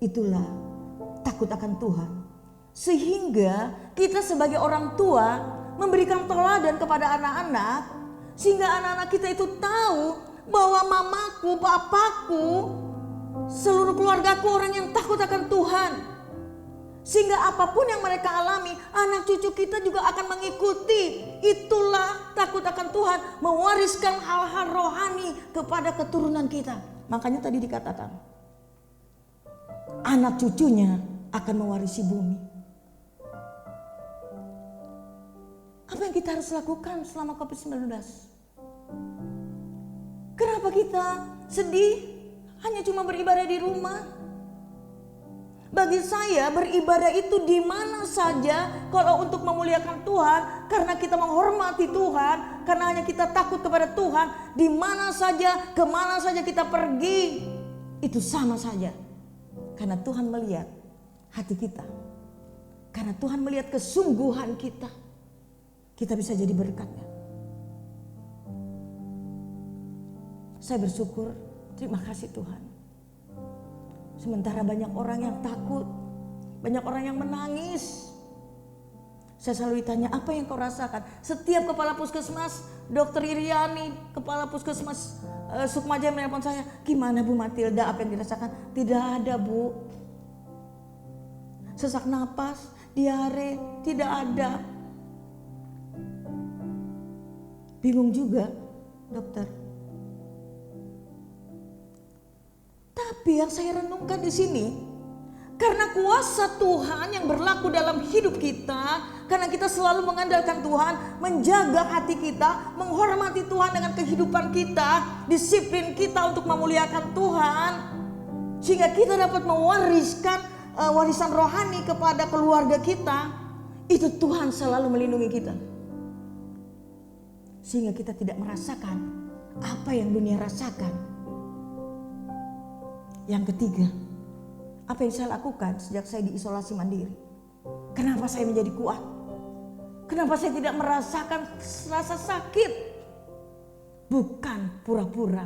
Itulah takut akan Tuhan. Sehingga kita sebagai orang tua memberikan teladan kepada anak-anak. Sehingga anak-anak kita itu tahu bahwa mamaku, papaku, seluruh keluargaku orang yang takut akan Tuhan. Sehingga apapun yang mereka alami, anak cucu kita juga akan mengikuti. Itulah takut akan Tuhan, mewariskan hal-hal rohani kepada keturunan kita. Makanya tadi dikatakan, anak cucunya akan mewarisi bumi. Apa yang kita harus lakukan selama COVID-19? Kenapa kita sedih hanya cuma beribadah di rumah? Bagi saya beribadah itu di mana saja kalau untuk memuliakan Tuhan, karena kita menghormati Tuhan, karena hanya kita takut kepada Tuhan, di mana saja, kemana saja kita pergi, itu sama saja. Karena Tuhan melihat hati kita, karena Tuhan melihat kesungguhan kita, kita bisa jadi berkat-Nya. Saya bersyukur, terima kasih Tuhan. Sementara banyak orang yang takut, banyak orang yang menangis. Saya selalu ditanya, apa yang kau rasakan? Setiap kepala puskesmas, Dokter Iriani, kepala puskesmas Sukmaja menelpon saya, gimana Bu Matilda, apa yang dirasakan? Tidak ada Bu. Sesak napas, diare, tidak ada. Bingung juga, dokter. Tapi yang saya renungkan di sini, karena kuasa Tuhan yang berlaku dalam hidup kita, karena kita selalu mengandalkan Tuhan, menjaga hati kita, menghormati Tuhan dengan kehidupan kita, disiplin kita untuk memuliakan Tuhan, sehingga kita dapat mewariskan warisan rohani kepada keluarga kita. Itu Tuhan selalu melindungi kita. sehingga kita tidak merasakan apa yang dunia rasakan. Yang ketiga, apa yang saya lakukan sejak saya diisolasi mandiri? Kenapa saya menjadi kuat? Kenapa saya tidak merasakan rasa sakit? Bukan pura-pura,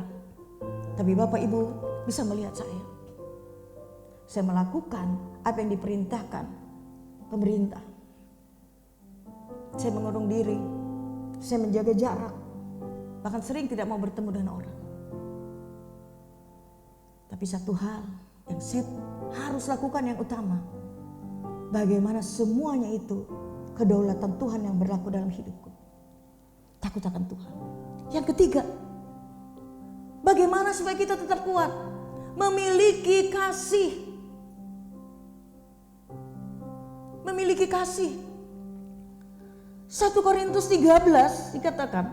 tapi Bapak Ibu bisa melihat saya. Saya melakukan apa yang diperintahkan pemerintah. Saya mengurung diri, saya menjaga jarak, bahkan sering tidak mau bertemu dengan orang. Tapi satu hal yang saya harus lakukan yang utama, bagaimana semuanya itu kedaulatan Tuhan yang berlaku dalam hidupku. Takut akan Tuhan. Yang ketiga, bagaimana supaya kita tetap kuat? Memiliki kasih. Memiliki kasih. 1 Korintus 13 dikatakan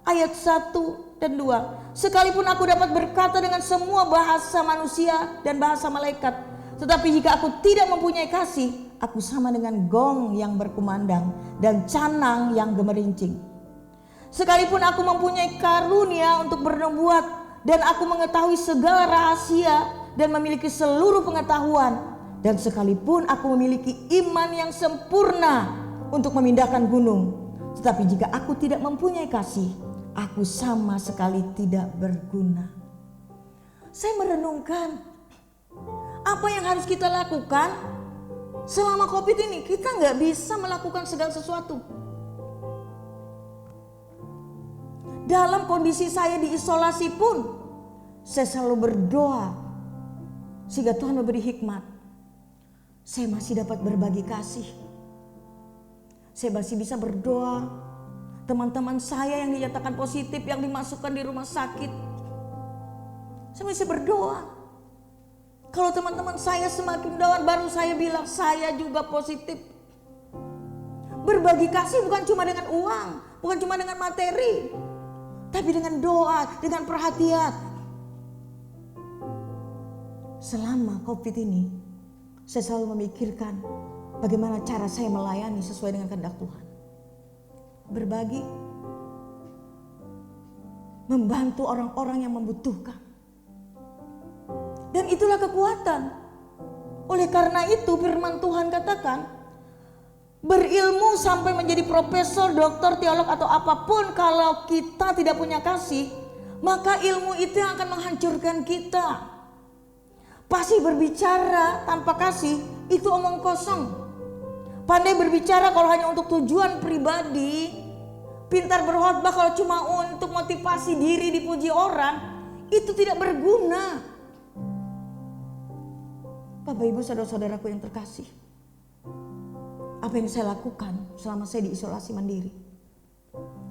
ayat 1 dan 2. Sekalipun aku dapat berkata dengan semua bahasa manusia dan bahasa malaikat, tetapi jika aku tidak mempunyai kasih, aku sama dengan gong yang berkumandang dan canang yang gemerincing. Sekalipun aku mempunyai karunia untuk bernubuat dan aku mengetahui segala rahasia dan memiliki seluruh pengetahuan, dan sekalipun aku memiliki iman yang sempurna untuk memindahkan gunung, tetapi jika aku tidak mempunyai kasih, aku sama sekali tidak berguna. Saya merenungkan apa yang harus kita lakukan selama COVID ini. Kita nggak bisa melakukan segala sesuatu. Dalam kondisi saya diisolasi pun, saya selalu berdoa sehingga Tuhan memberi hikmat. Saya masih dapat berbagi kasih. Saya masih bisa berdoa. Teman-teman saya yang dinyatakan positif, yang dimasukkan di rumah sakit, saya masih berdoa. Kalau teman-teman saya semakin down, baru saya bilang saya juga positif. Berbagi kasih bukan cuma dengan uang, bukan cuma dengan materi, tapi dengan doa, dengan perhatian. Selama COVID ini, saya selalu memikirkan bagaimana cara saya melayani sesuai dengan kehendak Tuhan. Berbagi, membantu orang-orang yang membutuhkan. Dan itulah kekuatan. Oleh karena itu firman Tuhan katakan, berilmu sampai menjadi profesor, doktor, teolog atau apapun, kalau kita tidak punya kasih, maka ilmu itu yang akan menghancurkan kita. Pasti berbicara tanpa kasih itu omong kosong. Pandai berbicara kalau hanya untuk tujuan pribadi, pintar berkhotbah kalau cuma untuk motivasi diri, dipuji orang, itu tidak berguna. Bapak Ibu saudara-saudaraku yang terkasih, apa yang saya lakukan selama saya diisolasi mandiri?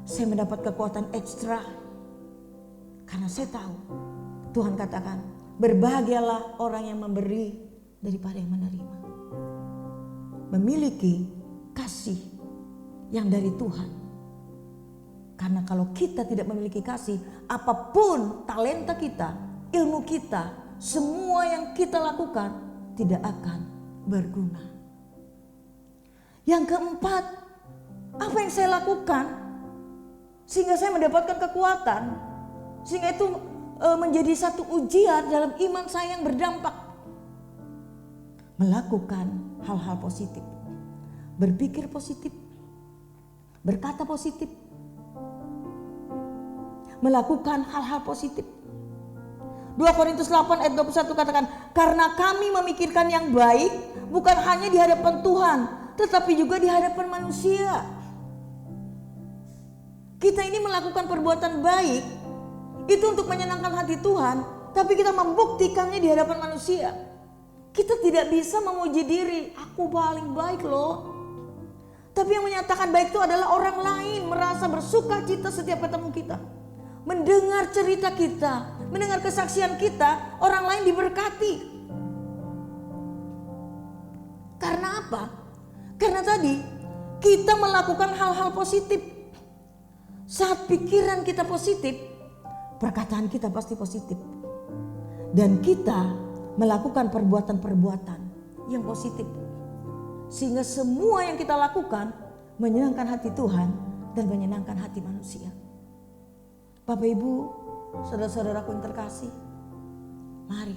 Saya mendapat kekuatan ekstra karena saya tahu Tuhan katakan, berbahagialah orang yang memberi daripada yang menerima. Memiliki kasih yang dari Tuhan. Karena kalau kita tidak memiliki kasih, apapun talenta kita, ilmu kita, semua yang kita lakukan tidak akan berguna. Yang keempat, apa yang saya lakukan sehingga saya mendapatkan kekuatan, sehingga itu menjadi satu ujian dalam iman saya yang berdampak. Melakukan hal-hal positif, berpikir positif, berkata positif, melakukan hal-hal positif. 2 Korintus 8 ayat 21 katakan, karena kami memikirkan yang baik bukan hanya di hadapan Tuhan, tetapi juga di hadapan manusia. Kita ini melakukan perbuatan baik itu untuk menyenangkan hati Tuhan, tapi kita membuktikannya di hadapan manusia. Kita tidak bisa memuji diri, aku paling baik loh. Tapi yang menyatakan baik itu adalah orang lain merasa bersuka cita setiap ketemu kita. Mendengar cerita kita, mendengar kesaksian kita, orang lain diberkati. Karena apa? Karena tadi kita melakukan hal-hal positif. Saat pikiran kita positif, perkataan kita pasti positif. Dan kita melakukan perbuatan-perbuatan yang positif. Sehingga semua yang kita lakukan menyenangkan hati Tuhan dan menyenangkan hati manusia. Bapak Ibu, saudara-saudaraku yang terkasih, mari.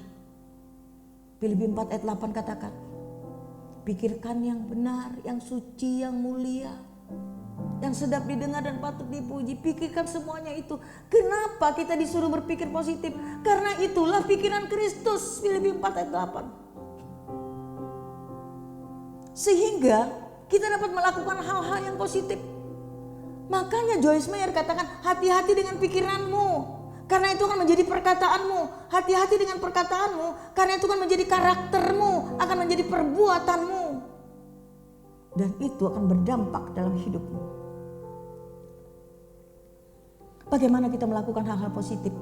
Filipi 4 ayat 8 katakan, pikirkan yang benar, yang suci, yang mulia, yang sedap didengar dan patut dipuji. Pikirkan semuanya itu. Kenapa kita disuruh berpikir positif? Karena itulah pikiran Kristus. Filipi 4 ayat 8. Sehingga kita dapat melakukan hal-hal yang positif. Makanya Joyce Meyer katakan, hati-hati dengan pikiranmu, karena itu akan menjadi perkataanmu. Hati-hati dengan perkataanmu, karena itu akan menjadi karaktermu, akan menjadi perbuatanmu. Dan itu akan berdampak dalam hidupmu. Bagaimana kita melakukan hal-hal positif?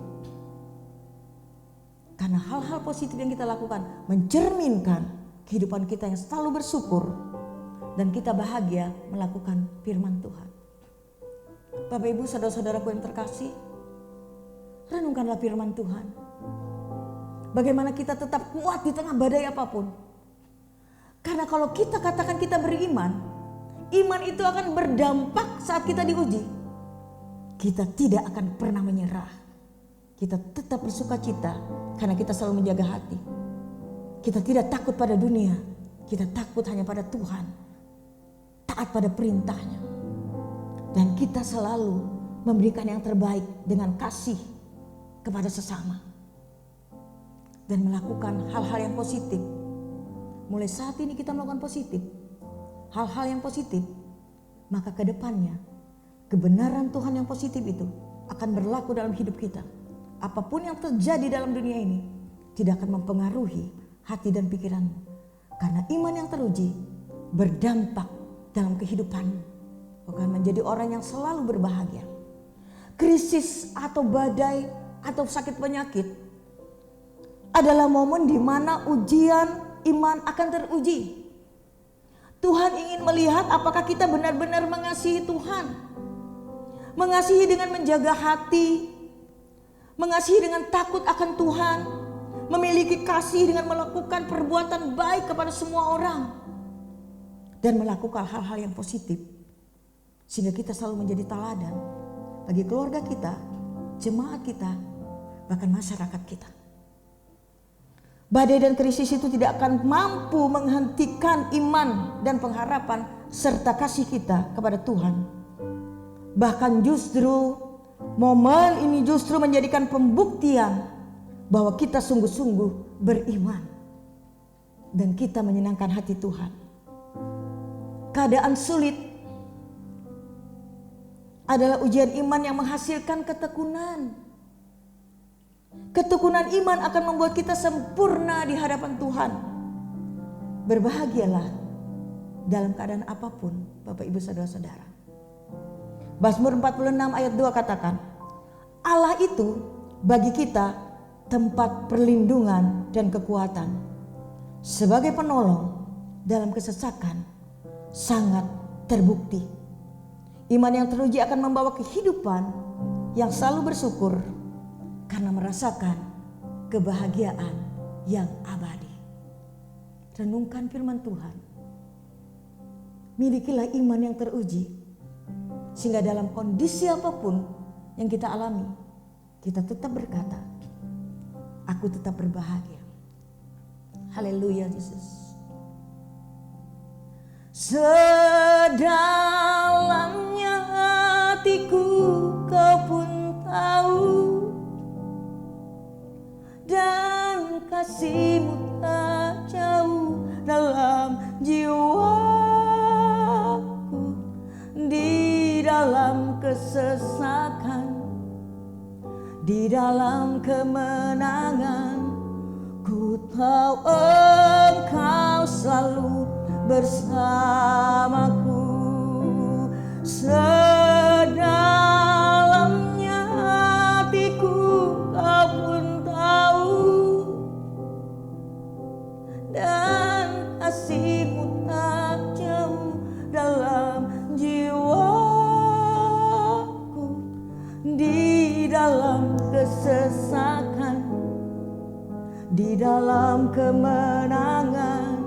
Karena hal-hal positif yang kita lakukan mencerminkan kehidupan kita yang selalu bersyukur. Dan kita bahagia melakukan firman Tuhan. Bapak Ibu, saudara-saudaraku yang terkasih, renungkanlah firman Tuhan. Bagaimana kita tetap kuat di tengah badai apapun. Karena kalau kita katakan kita beriman, iman itu akan berdampak saat kita diuji. Kita tidak akan pernah menyerah. Kita tetap bersukacita karena kita selalu menjaga hati. Kita tidak takut pada dunia, kita takut hanya pada Tuhan. Taat pada perintahnya. Dan kita selalu memberikan yang terbaik dengan kasih kepada sesama. Dan melakukan hal-hal yang positif. Mulai saat ini kita melakukan positif. Hal-hal yang positif. Maka ke depannya kebenaran Tuhan yang positif itu akan berlaku dalam hidup kita. Apapun yang terjadi dalam dunia ini tidak akan mempengaruhi hati dan pikiranmu. Karena iman yang teruji berdampak dalam kehidupanmu. Bukan menjadi orang yang selalu berbahagia. Krisis atau badai atau sakit penyakit adalah momen di mana ujian iman akan teruji. Tuhan ingin melihat apakah kita benar-benar mengasihi Tuhan. Mengasihi dengan menjaga hati. Mengasihi dengan takut akan Tuhan. Memiliki kasih dengan melakukan perbuatan baik kepada semua orang. Dan melakukan hal-hal yang positif. Sehingga kita selalu menjadi teladan bagi keluarga kita, jemaat kita, bahkan masyarakat kita. Badai dan krisis itu tidak akan mampu menghentikan iman dan pengharapan serta kasih kita kepada Tuhan. Bahkan justru momen ini justru menjadikan pembuktian bahwa kita sungguh-sungguh beriman. Dan kita menyenangkan hati Tuhan. Keadaan sulit adalah ujian iman yang menghasilkan ketekunan. Ketekunan iman akan membuat kita sempurna di hadapan Tuhan. Berbahagialah dalam keadaan apapun, Bapak Ibu saudara-saudara. Mazmur 46 ayat 2 katakan, Allah itu bagi kita tempat perlindungan dan kekuatan. Sebagai penolong dalam kesesakan sangat terbukti. Iman yang teruji akan membawa kehidupan yang selalu bersyukur karena merasakan kebahagiaan yang abadi. Renungkan firman Tuhan. Milikilah iman yang teruji sehingga dalam kondisi apapun yang kita alami, kita tetap berkata, aku tetap berbahagia. Haleluya Yesus. Sedalamnya hatiku kau pun tahu, dan kasih-Mu tak jauh dalam jiwaku. Di dalam kesesakan, di dalam kemenangan, ku tahu Engkau selalu bersamaku. Sedalamnya hatiku kau pun tahu, dan kasih-Mu tak jauh dalam jiwaku. Di dalam kesesakan, di dalam kemenangan,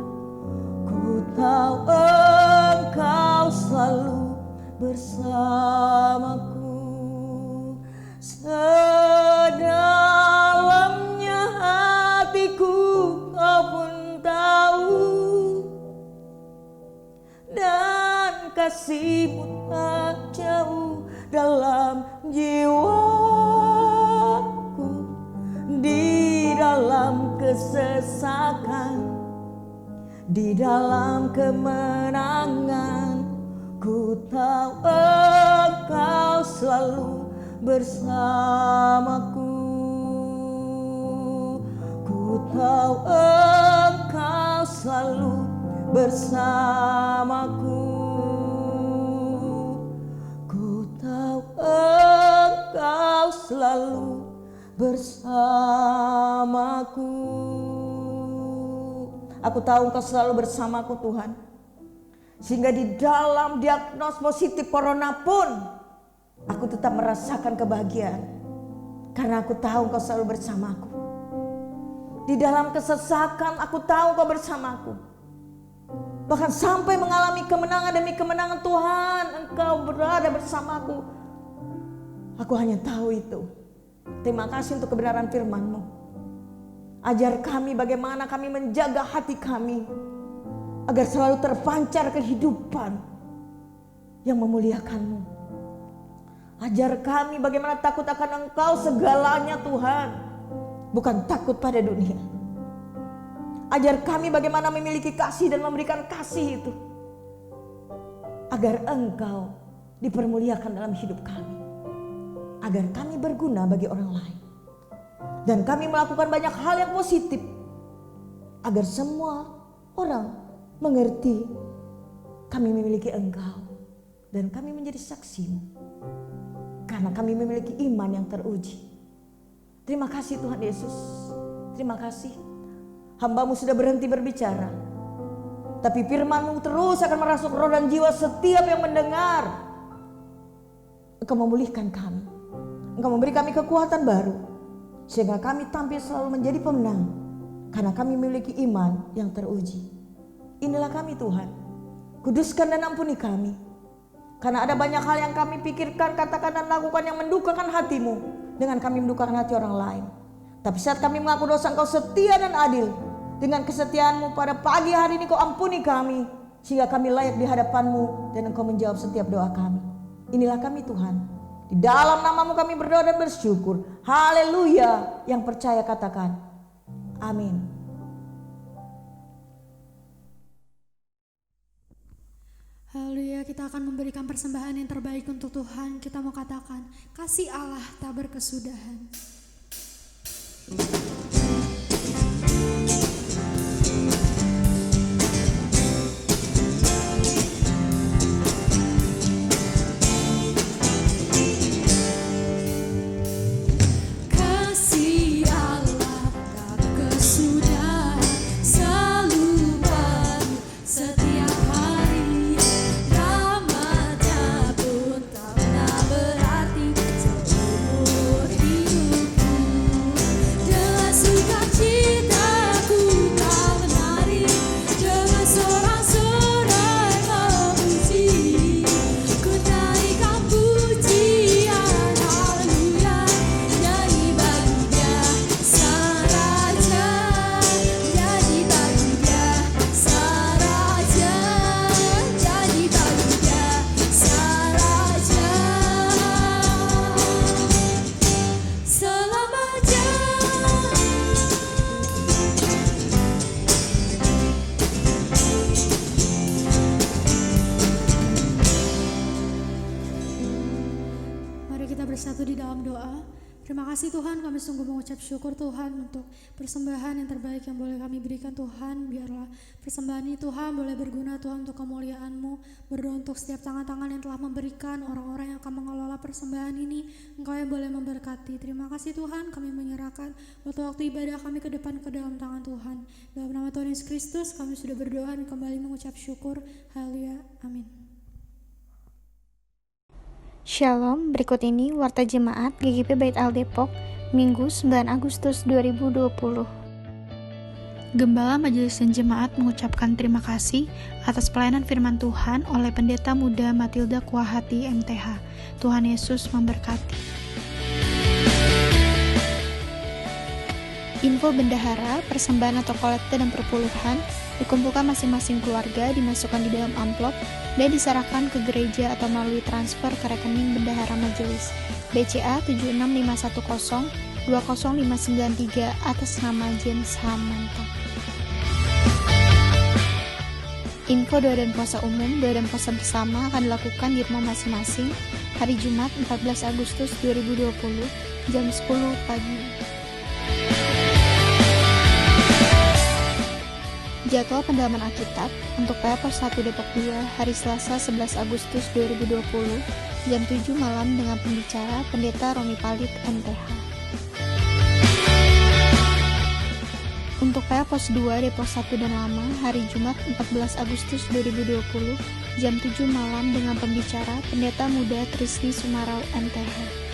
ku tahu Engkau selalu bersamaku. Sedalamnya hatiku kau pun tahu, dan kasih-Mu tak jauh dalam jiwaku. Di dalam kesesakan, di dalam kemenangan, ku tahu Engkau selalu bersamaku. Ku tahu Engkau selalu bersamaku. Ku tahu Engkau selalu bersamaku. Aku tahu Engkau selalu bersamaku Tuhan. Sehingga di dalam diagnos positif corona pun aku tetap merasakan kebahagiaan. Karena aku tahu Engkau selalu bersamaku. Di dalam kesesakan aku tahu Engkau bersamaku. Bahkan sampai mengalami kemenangan demi kemenangan, Tuhan, Engkau berada bersamaku. Aku hanya tahu itu. Terima kasih untuk kebenaran firman-Mu. Ajar kami bagaimana kami menjaga hati kami agar selalu terpancar kehidupan yang memuliakan-Mu. Ajar kami bagaimana takut akan Engkau segalanya Tuhan, bukan takut pada dunia. Ajar kami bagaimana memiliki kasih dan memberikan kasih itu, agar Engkau dipermuliakan dalam hidup kami, agar kami berguna bagi orang lain. Dan kami melakukan banyak hal yang positif, agar semua orang mengerti kami memiliki Engkau dan kami menjadi saksi-Mu, karena kami memiliki iman yang teruji. Terima kasih Tuhan Yesus. Terima kasih. Hamba-Mu sudah berhenti berbicara, tapi firman-Mu terus akan merasuk roh dan jiwa setiap yang mendengar. Engkau memulihkan kami. Engkau memberi kami kekuatan baru, sehingga kami tampil selalu menjadi pemenang, karena kami memiliki iman yang teruji. Inilah kami Tuhan. Kuduskan dan ampuni kami, karena ada banyak hal yang kami pikirkan, katakan dan lakukan yang mendukakan hati-Mu, dengan kami mendukakan hati orang lain. Tapi saat kami mengaku dosa, Engkau setia dan adil. Dengan kesetiaan-Mu pada pagi hari ini Kau ampuni kami, sehingga kami layak di hadapan-Mu dan Engkau menjawab setiap doa kami. Inilah kami Tuhan. Di dalam nama-Mu kami berdoa dan bersyukur. Haleluya. Yang percaya katakan amin. Haleluya, kita akan memberikan persembahan yang terbaik untuk Tuhan. Kita mau katakan, kasih Allah tak berkesudahan. Kasih Allah tak berkesudahan, selalu baru setiap hari. Rahmat-Nya pun tak pernah berarti seumur hidupku. Dengan sukacitaku kau menari, dengan sorak-sorai memuji. Ku naikkan pujian, haleluya, nyanyi bagi Dia Sang Raja, nyanyi bagi Dia Sang Raja, nyanyi bagi Dia Sang Raja. Selamanya. Mari kita bersatu di dalam doa. Terima kasih Tuhan, kami sungguh mengucap syukur Tuhan untuk persembahan yang terbaik yang boleh kami berikan Tuhan. Biarlah persembahan ini Tuhan boleh berguna Tuhan untuk kemuliaan-Mu. Berdoa untuk setiap tangan-tangan yang telah memberikan, orang-orang yang akan mengelola persembahan ini, Engkau yang boleh memberkati. Terima kasih Tuhan, kami menyerahkan waktu ibadah kami ke depan ke dalam tangan Tuhan. Dalam nama Tuhan Yesus Kristus kami sudah berdoa dan kembali mengucap syukur. Haleluya, amin. Shalom, berikut ini Warta Jemaat GKP Bait Al Depok, Minggu 9 Agustus 2020. Gembala Majelis dan Jemaat mengucapkan terima kasih atas pelayanan firman Tuhan oleh Pendeta Muda Matilda Kuahati MTH. Tuhan Yesus memberkati. Info bendahara, persembahan atau kolekte dan perpuluhan dikumpulkan masing-masing keluarga, dimasukkan di dalam amplop dan diserahkan ke gereja atau melalui transfer ke rekening bendahara majelis BCA 76510 20593 atas nama James Hamanta. Info doa dan puasa umum, doa dan puasa bersama akan dilakukan di rumah masing-masing hari Jumat 14 Agustus 2020 jam 10 pagi. Jadwal pendalaman Alkitab untuk PA Pos 1 Depok 2 hari Selasa 11 Agustus 2020 jam 7 malam dengan pembicara Pendeta Romi Palit MTH. Untuk PA Pos 2 Depok 1 dan Lama hari Jumat 14 Agustus 2020 jam 7 malam dengan pembicara Pendeta Muda Trisni Sumarau MTH.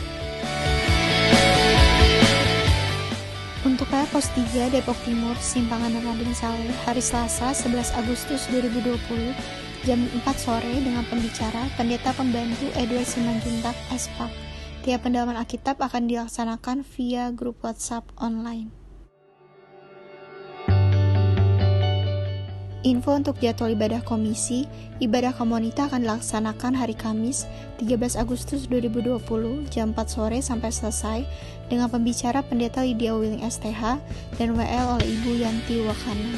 Untuk PA Pos 3 Depok Timur Simpangan dan Rading Saleh hari Selasa 11 Agustus 2020 jam 4 sore dengan pembicara Pendeta Pembantu Edward Simanjuntak SPAK. Tiap pendalaman Alkitab akan dilaksanakan via grup WhatsApp online. Info untuk jadwal ibadah komisi, ibadah komunita akan dilaksanakan hari Kamis 13 Agustus 2020 jam 4 sore sampai selesai dengan pembicara Pendeta Lydia Willing STH dan WL oleh Ibu Yanti Wakana.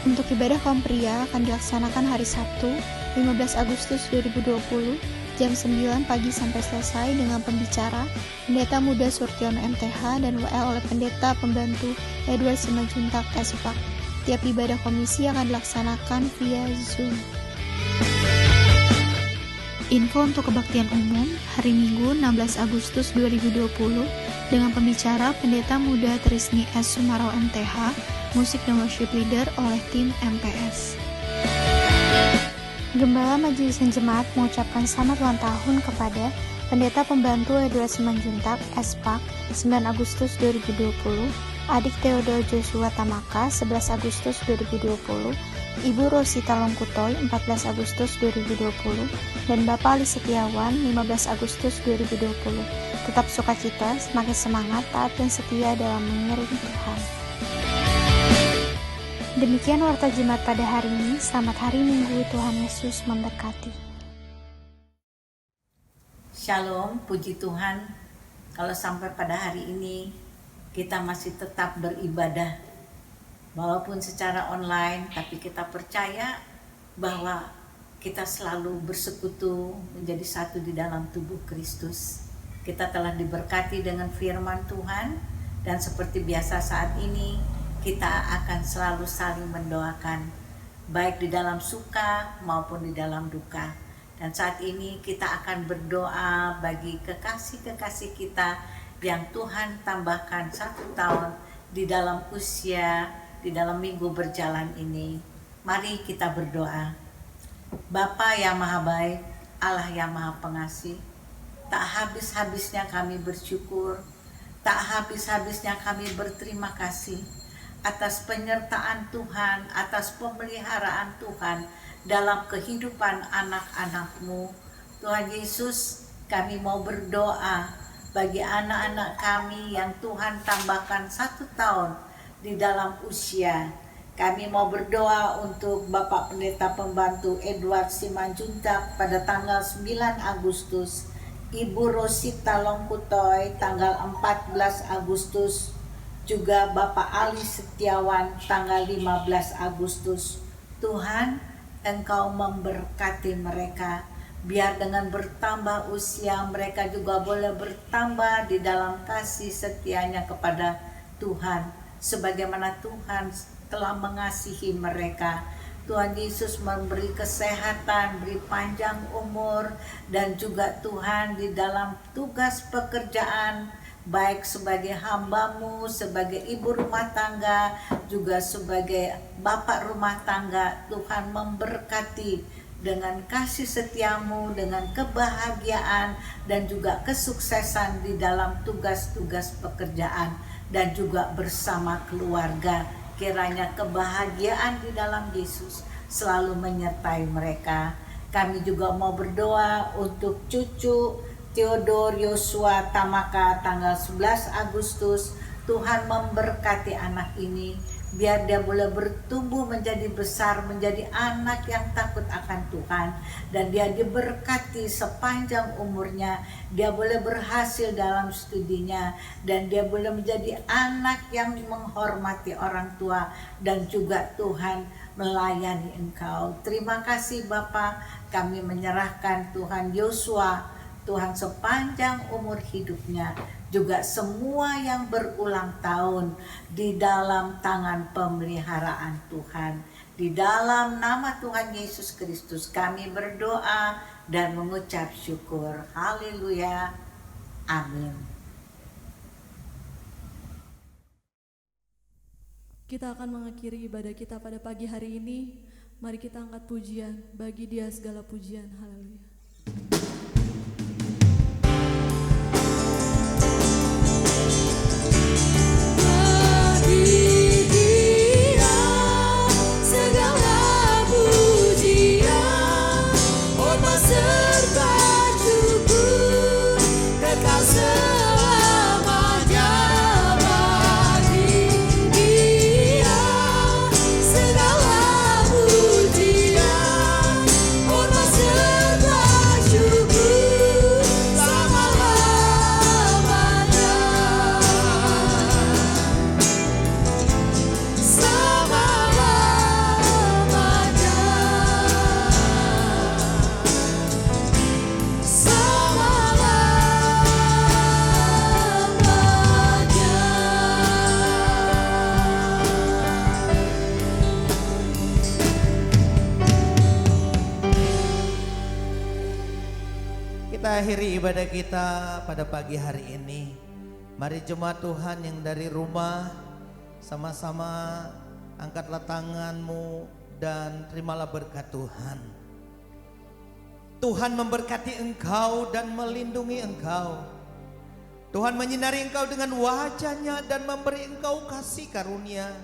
Untuk ibadah kaum pria akan dilaksanakan hari Sabtu 15 Agustus 2020 jam 9 pagi sampai selesai dengan pembicara Pendeta Muda Surtiono MTH dan WL oleh Pendeta Pembantu Edward Simanjuntak SPAK. Tiap ibadah komisi akan dilaksanakan via Zoom. Info untuk kebaktian umum hari Minggu 16 Agustus 2020 dengan pembicara Pendeta Muda Trisni S. Sumarau MTH, musik dan worship leader oleh tim MPS. Gembala Majelis dan Jemaat mengucapkan selamat ulang tahun kepada Pendeta Pembantu Edward Simanjuntak SPAK 9 Agustus 2020, adik Theodor Joshua Tamaka 11 Agustus 2020, Ibu Rosita Longkutoy 14 Agustus 2020, dan Bapak Ali Setiawan 15 Agustus 2020. Tetap sukacita, semakin semangat, taat dan setia dalam mengiring Tuhan. Demikian Warta Jemaat pada hari ini. Selamat hari Minggu, Tuhan Yesus memberkati. Shalom, puji Tuhan. Kalau sampai pada hari ini kita masih tetap beribadah, walaupun secara online, tapi kita percaya bahwa kita selalu bersekutu menjadi satu di dalam tubuh Kristus. Kita telah diberkati dengan firman Tuhan, dan seperti biasa saat ini kita akan selalu saling mendoakan, baik di dalam suka maupun di dalam duka. Dan saat ini kita akan berdoa bagi kekasih-kekasih kita yang Tuhan tambahkan 1 tahun di dalam usia, di dalam minggu berjalan ini. Mari kita berdoa. Bapa yang maha baik, Allah yang maha pengasih, tak habis-habisnya kami bersyukur, tak habis-habisnya kami berterima kasih atas penyertaan Tuhan, atas pemeliharaan Tuhan dalam kehidupan anak-anak-Mu. Tuhan Yesus, kami mau berdoa bagi anak-anak kami yang Tuhan tambahkan 1 tahun di dalam usia. Kami mau berdoa untuk Bapak Pendeta Pembantu Edward Simanjuntak pada tanggal 9 Agustus, Ibu Rosita Longkutoy tanggal 14 Agustus, juga Bapak Ali Setiawan tanggal 15 Agustus. Tuhan, Engkau memberkati mereka, biar dengan bertambah usia mereka juga boleh bertambah di dalam kasih setianya kepada Tuhan, sebagaimana Tuhan telah mengasihi mereka. Tuhan Yesus memberi kesehatan, beri panjang umur, dan juga Tuhan di dalam tugas pekerjaan, baik sebagai hamba-Mu, sebagai ibu rumah tangga, juga sebagai bapak rumah tangga, Tuhan memberkati dengan kasih setia-Mu, dengan kebahagiaan dan juga kesuksesan di dalam tugas-tugas pekerjaan dan juga bersama keluarga. Kiranya kebahagiaan di dalam Yesus selalu menyertai mereka. Kami juga mau berdoa untuk cucu Theodore Joshua Tamaka tanggal 11 Agustus. Tuhan memberkati anak ini, biar dia boleh bertumbuh menjadi besar, menjadi anak yang takut akan Tuhan. Dan dia diberkati sepanjang umurnya, dia boleh berhasil dalam studinya, dan dia boleh menjadi anak yang menghormati orang tua, dan juga Tuhan melayani engkau. Terima kasih Bapa, kami menyerahkan Tuhan Yosua, Tuhan sepanjang umur hidupnya, juga semua yang berulang tahun di dalam tangan pemeliharaan Tuhan. Di dalam nama Tuhan Yesus Kristus kami berdoa dan mengucap syukur. Haleluya. Amin. Kita akan mengakhiri ibadah kita pada pagi hari ini. Mari kita angkat pujian, bagi Dia segala pujian. Haleluya. Akhiri ibadah kita pada pagi hari ini. Mari jemaat Tuhan yang dari rumah, sama-sama angkatlah tanganmu dan terimalah berkat Tuhan. Tuhan memberkati engkau dan melindungi engkau. Tuhan menyinari engkau dengan wajahnya dan memberi engkau kasih karunia.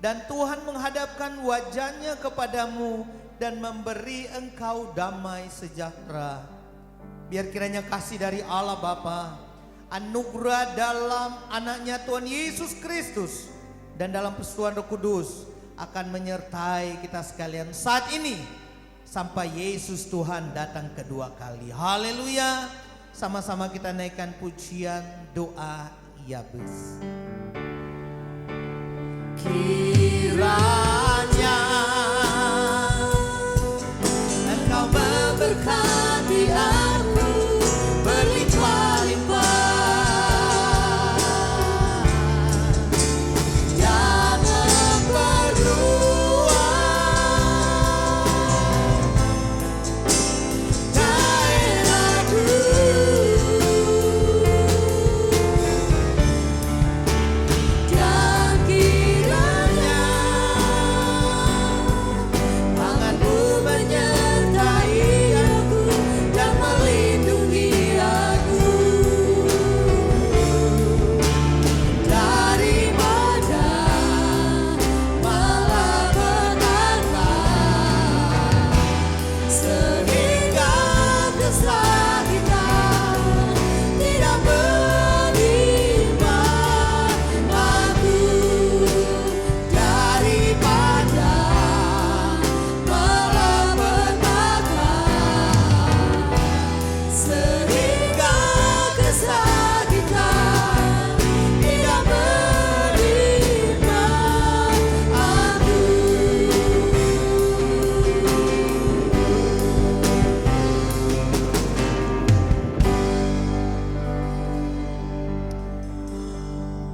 Dan Tuhan menghadapkan wajahnya kepadamu dan memberi engkau damai sejahtera. Biar kiranya kasih dari Allah Bapa, anugerah dalam anaknya Tuhan Yesus Kristus, dan dalam persekutuan Roh Kudus akan menyertai kita sekalian saat ini sampai Yesus Tuhan datang kedua kali. Haleluya. Sama-sama kita naikkan pujian doa Yabes. Kiranya Engkau memberkati aku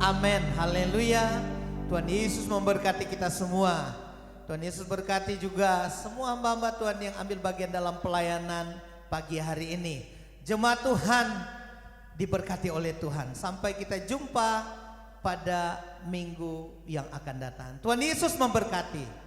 Amin, haleluya. Tuhan Yesus memberkati kita semua. Tuhan Yesus berkati juga semua hamba-hamba Tuhan yang ambil bagian dalam pelayanan pagi hari ini. Jemaat Tuhan diberkati oleh Tuhan. Sampai kita jumpa pada minggu yang akan datang. Tuhan Yesus memberkati.